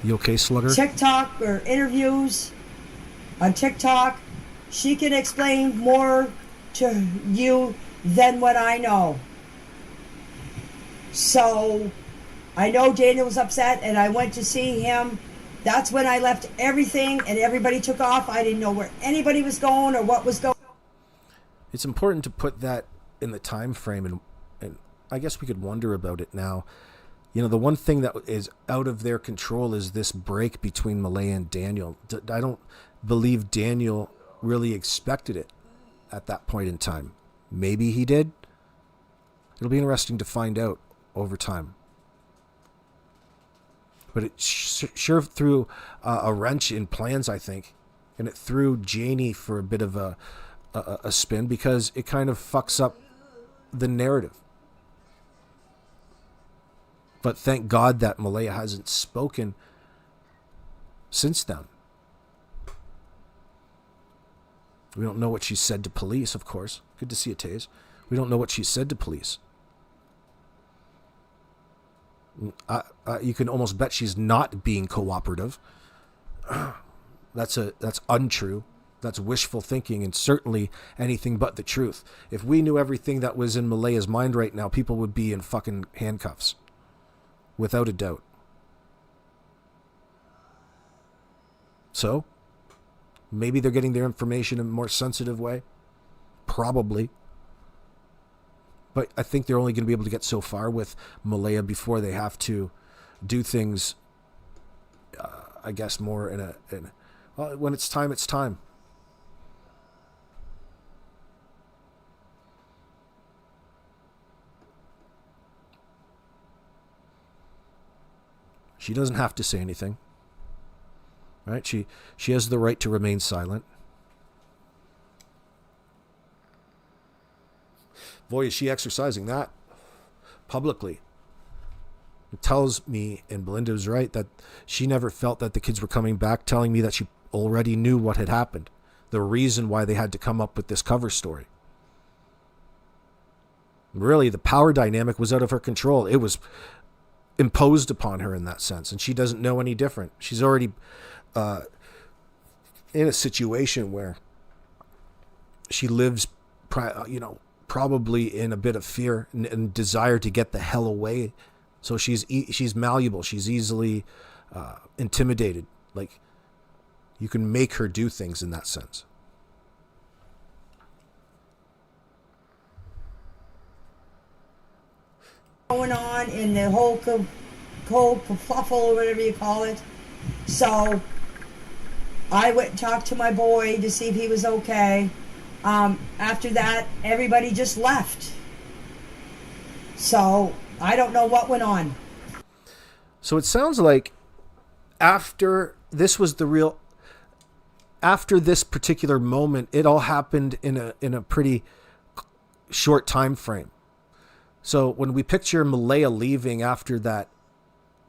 You okay, Slugger? TikTok or interviews on TikTok, she can explain more to you than what I know. So I know Daniel was upset, and I went to see him. That's when I left everything, and everybody took off. I didn't know where anybody was going or what was going on. It's important to put that in the time frame, and I guess we could wonder about it now. You know, the one thing that is out of their control is this break between Malaya and Daniel. I don't believe Daniel really expected it at that point in time. Maybe he did. It'll be interesting to find out over time. But it sure threw a wrench in plans, I think. And it threw Janie for a bit of a spin, because it kind of fucks up the narrative. But thank God that Malaya hasn't spoken since then. We don't know what she said to police, of course. Good to see you, Taze. We don't know what she said to police. You can almost bet she's not being cooperative. That's untrue. That's wishful thinking, and certainly anything but the truth. If we knew everything that was in Malaya's mind right now, people would be in fucking handcuffs. Without a doubt. So, maybe they're getting their information in a more sensitive way. Probably. But I think they're only going to be able to get so far with Malaya before they have to do things, I guess, more well, when it's time, it's time. She doesn't have to say anything. Right? She has the right to remain silent. Boy, is she exercising that publicly. It tells me, and Belinda was right, that she never felt that the kids were coming back, telling me that she already knew what had happened. The reason why they had to come up with this cover story. Really, the power dynamic was out of her control. It was imposed upon her in that sense, and she doesn't know any different. She's already in a situation where she lives, probably in a bit of fear and desire to get the hell away. So she's malleable. She's easily intimidated. Like, you can make her do things in that sense. Going on in the whole kerfuffle or whatever you call it. So I went and talked to my boy to see if he was okay. After that, everybody just left. So I don't know what went on. So it sounds like after this particular moment, it all happened in a pretty short time frame. So when we picture Malaya leaving after that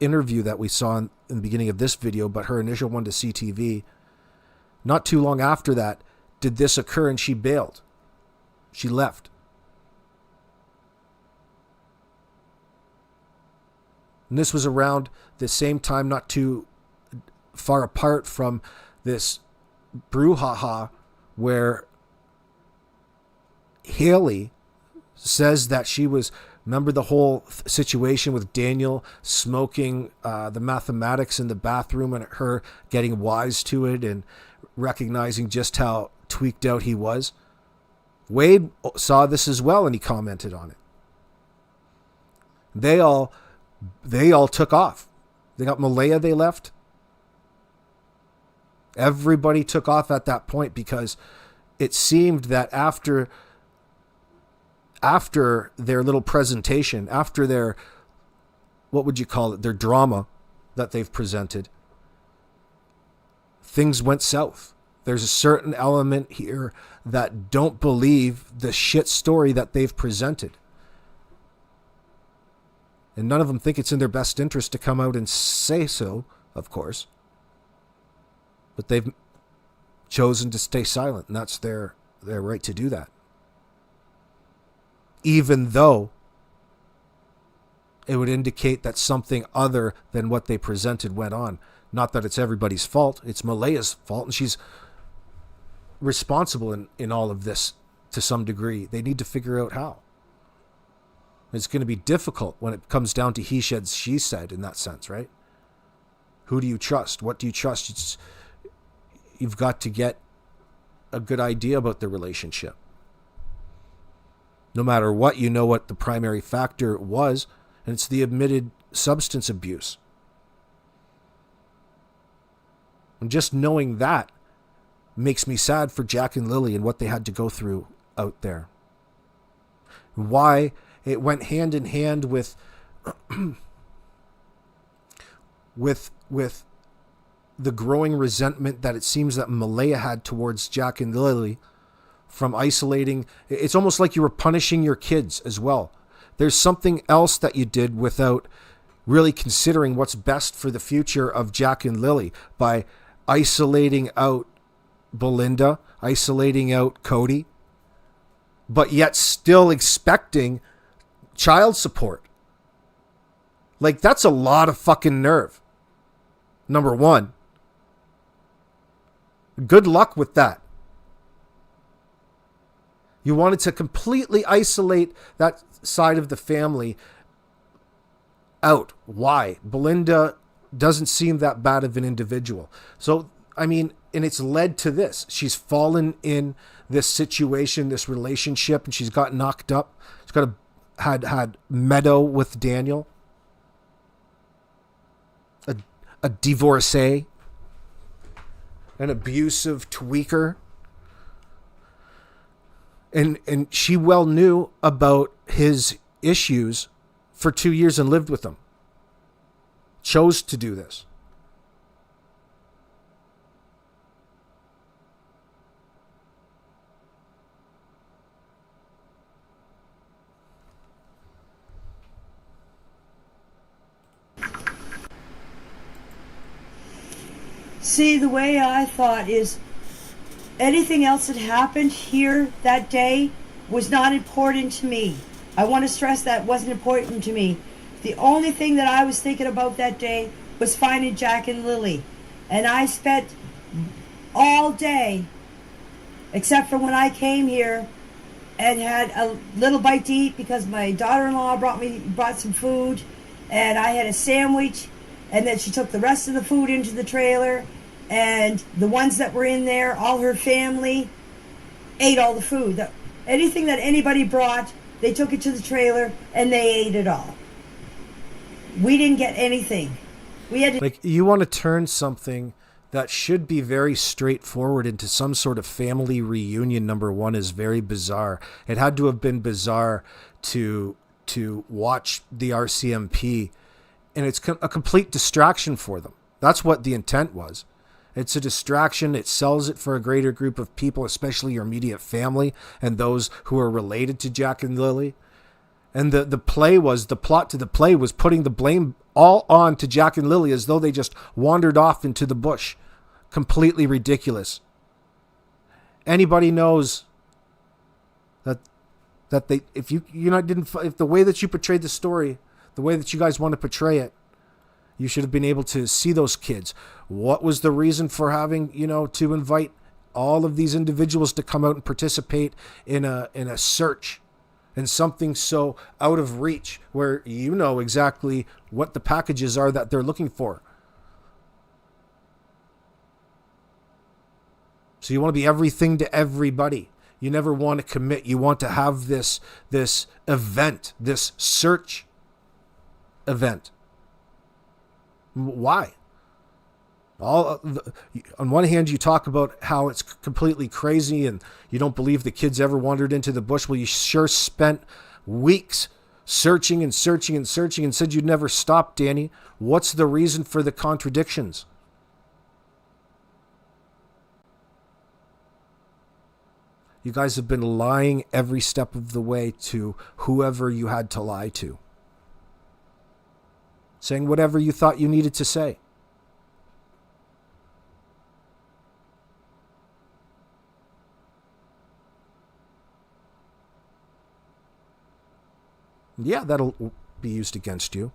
interview that we saw in the beginning of this video, but her initial one to CTV, not too long after that did this occur, and she bailed. She left. And this was around the same time, not too far apart from this brouhaha where Haley says that she was, remember the whole situation with Daniel smoking the mathematics in the bathroom, and her getting wise to it and recognizing just how tweaked out he was? Wade saw this as well, and he commented on it. They all took off. They got Malaya, they left. Everybody took off at that point because it seemed that after their little presentation, after their, what would you call it, their drama that they've presented, things went south. There's a certain element here that don't believe the shit story that they've presented. And none of them think it's in their best interest to come out and say so, of course. But they've chosen to stay silent, and that's their right to do that. Even though it would indicate that something other than what they presented went on. Not that it's everybody's fault. It's Malaya's fault, and she's responsible in all of this to some degree. They need to figure out how. It's going to be difficult when it comes down to he said, she said in that sense, right? Who do you trust? What do you trust? You've got to get a good idea about the relationship. No matter what, you know what the primary factor was, and it's the admitted substance abuse. And just knowing that makes me sad for Jack and Lily and what they had to go through out there. Why it went hand in hand with with the growing resentment that it seems that Malaya had towards Jack and Lily from isolating. It's almost like you were punishing your kids as well. There's something else that you did without really considering what's best for the future of Jack and Lily by isolating out Belinda, isolating out Cody, but yet still expecting child support. Like, that's a lot of fucking nerve. Number one. Good luck with that. You wanted to completely isolate that side of the family out. Why? Belinda doesn't seem that bad of an individual. So, I mean, and it's led to this. She's fallen in this situation, this relationship, and she's got knocked up. She's got had meadow with Daniel. A divorcee. An abusive tweaker. And she well knew about his issues for 2 years and lived with them. Chose to do this. See, the way I thought is anything else that happened here that day was not important to me. I want to stress that wasn't important to me. The only thing that I was thinking about that day was finding Jack and Lily. And I spent all day, except for when I came here and had a little bite to eat because my daughter-in-law brought some food, and I had a sandwich, and then she took the rest of the food into the trailer, and the ones that were in there, all her family, ate all the food. Anything that anybody brought, they took it to the trailer, and they ate it all. We didn't get anything. We had to... Like, you want to turn something that should be very straightforward into some sort of family reunion, number one, is very bizarre. It had to have been bizarre to watch the RCMP, and it's a complete distraction for them. That's what the intent was. It's a distraction. It sells it for a greater group of people, especially your immediate family and those who are related to Jack and Lily. And the plot to the play was putting the blame all on to Jack and Lily as though they just wandered off into the bush. Completely ridiculous. Anybody knows that they, if the way that you portrayed the story, the way that you guys want to portray it, you should have been able to see those kids. What was the reason for having, to invite all of these individuals to come out and participate in a search and something so out of reach where you know exactly what the packages are that they're looking for? So you want to be everything to everybody. You never want to commit. You want to have this event, this search event. Why? On one hand, you talk about how it's completely crazy and you don't believe the kids ever wandered into the bush. Well, you sure spent weeks searching and searching and searching and said you'd never stop, Danny. What's the reason for the contradictions? You guys have been lying every step of the way to whoever you had to lie to. Saying whatever you thought you needed to say. Yeah, that'll be used against you.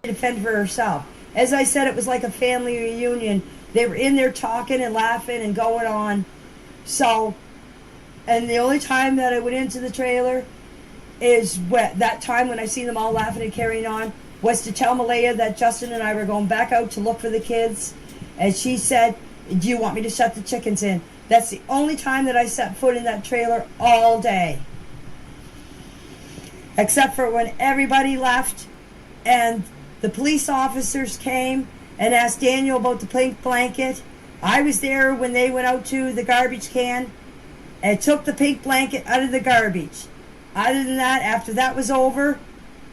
Defend for herself. As I said, it was like a family reunion. They were in there talking and laughing and going on. So, and the only time that I went into the trailer is that time when I seen them all laughing and carrying on, was to tell Malaya that Justin and I were going back out to look for the kids. And she said, do you want me to shut the chickens in? That's the only time that I set foot in that trailer all day. Except for when everybody left and the police officers came and asked Daniel about the pink blanket. I was there when they went out to the garbage can and took the pink blanket out of the garbage. Other than that, after that was over,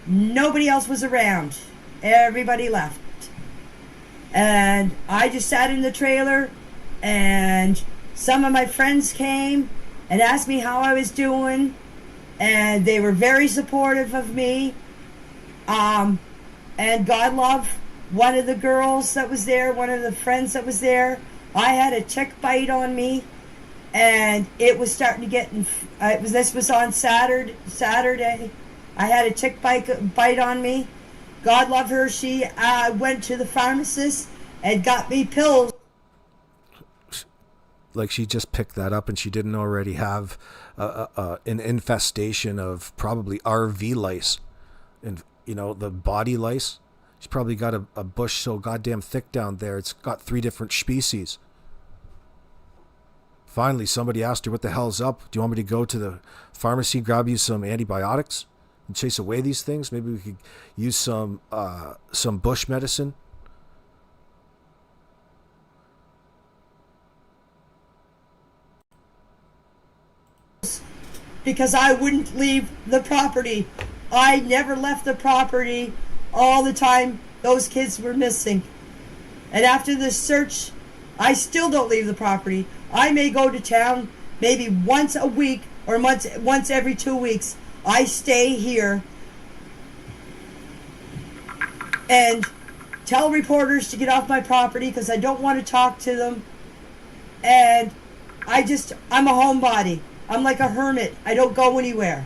nobody else was around. Everybody left. And I just sat in the trailer, and some of my friends came and asked me how I was doing. And they were very supportive of me. And God love one of the girls that was there, one of the friends that was there. I had a tick bite on me, and it was starting to get. This was on Saturday. I had a tick bite on me. God love her. She went to the pharmacist and got me pills. Like she just picked that up and she didn't already have an infestation of probably RV lice, and the body lice. She's probably got a bush so goddamn thick down there. It's got 3 different species. Finally, somebody asked her, what the hell's up? Do you want me to go to the pharmacy, grab you some antibiotics and chase away these things? Maybe we could use some bush medicine. Because I wouldn't leave the property. I never left the property all the time those kids were missing. And after the search, I still don't leave the property. I may go to town maybe once a week or once every 2 weeks. I stay here and tell reporters to get off my property because I don't want to talk to them. And I'm a homebody. I'm like a hermit. I don't go anywhere.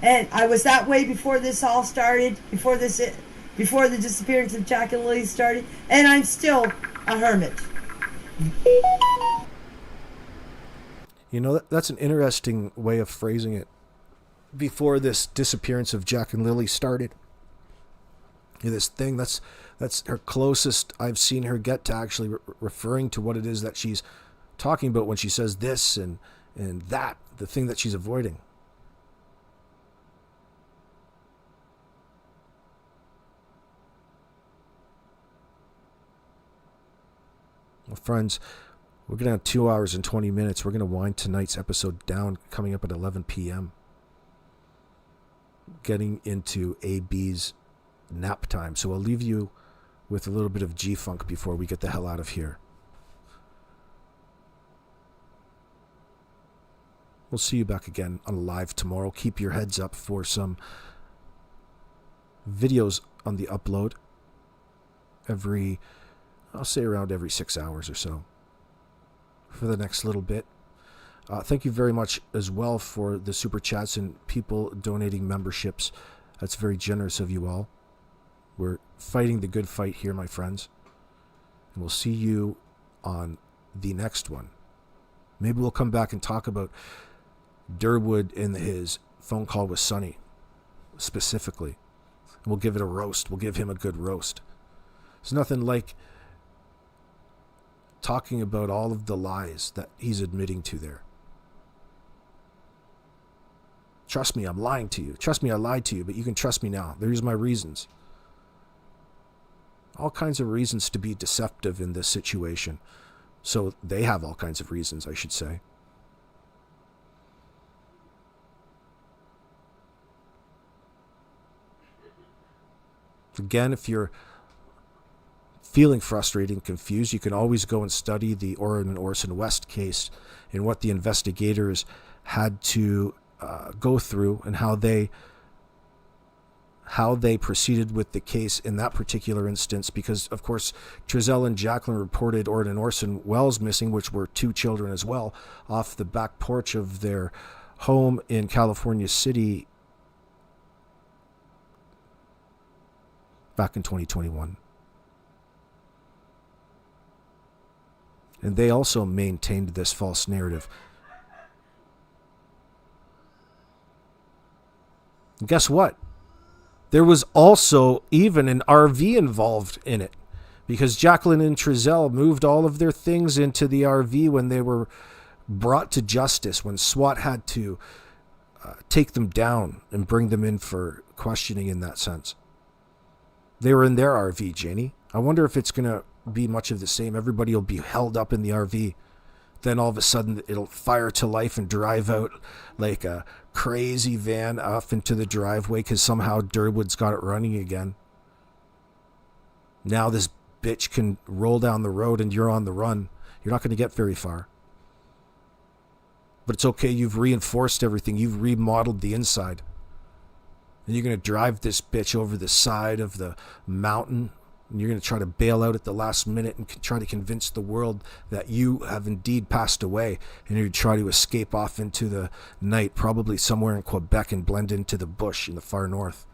And I was that way before this all started, before the disappearance of Jack and Lily started, and I'm still a hermit. That's an interesting way of phrasing it. Before this disappearance of Jack and Lily started, this thing, that's her closest I've seen her get to actually referring to what it is that she's talking about when she says this and that, the thing that she's avoiding. Well, friends, we're going to have 2 hours and 20 minutes. We're going to wind tonight's episode down, coming up at 11 p.m. Getting into AB's nap time. So I'll leave you with a little bit of G-Funk before we get the hell out of here. We'll see you back again on live tomorrow. Keep your heads up for some videos on the upload I'll say around every 6 hours or so for the next little bit. Thank you very much as well for the super chats and people donating memberships. That's very generous of you all. We're fighting the good fight here, my friends. And we'll see you on the next one. Maybe we'll come back and talk about Derwood and his phone call with Sonny specifically. We'll give it a roast. We'll give him a good roast. There's nothing like talking about all of the lies that he's admitting to there. Trust me, I'm lying to you. Trust me, I lied to you, but you can trust me now. There's my reasons. All kinds of reasons to be deceptive in this situation. So they have all kinds of reasons, I should say. Again, if you're feeling frustrated and confused, you can always go and study the Orrin and Orson West case and what the investigators had to go through and how they proceeded with the case in that particular instance, because of course Trezell and Jacqueline reported Orrin and Orson Welles missing, which were 2 children as well, off the back porch of their home in California City back in 2021. And they also maintained this false narrative. And guess what? There was also even an RV involved in it, because Jacqueline and Trezell moved all of their things into the RV when they were brought to justice, when SWAT had to take them down and bring them in for questioning in that sense. They were in their RV, Janie. I wonder if it's going to be much of the same. Everybody will be held up in the RV. Then all of a sudden it'll fire to life and drive out like a crazy van off into the driveway because somehow Derwood's got it running again. Now this bitch can roll down the road and you're on the run. You're not going to get very far. But it's okay. You've reinforced everything. You've remodeled the inside. And you're going to drive this bitch over the side of the mountain. And you're going to try to bail out at the last minute and try to convince the world that you have indeed passed away. And you're going to try to escape off into the night, probably somewhere in Quebec, and blend into the bush in the far north.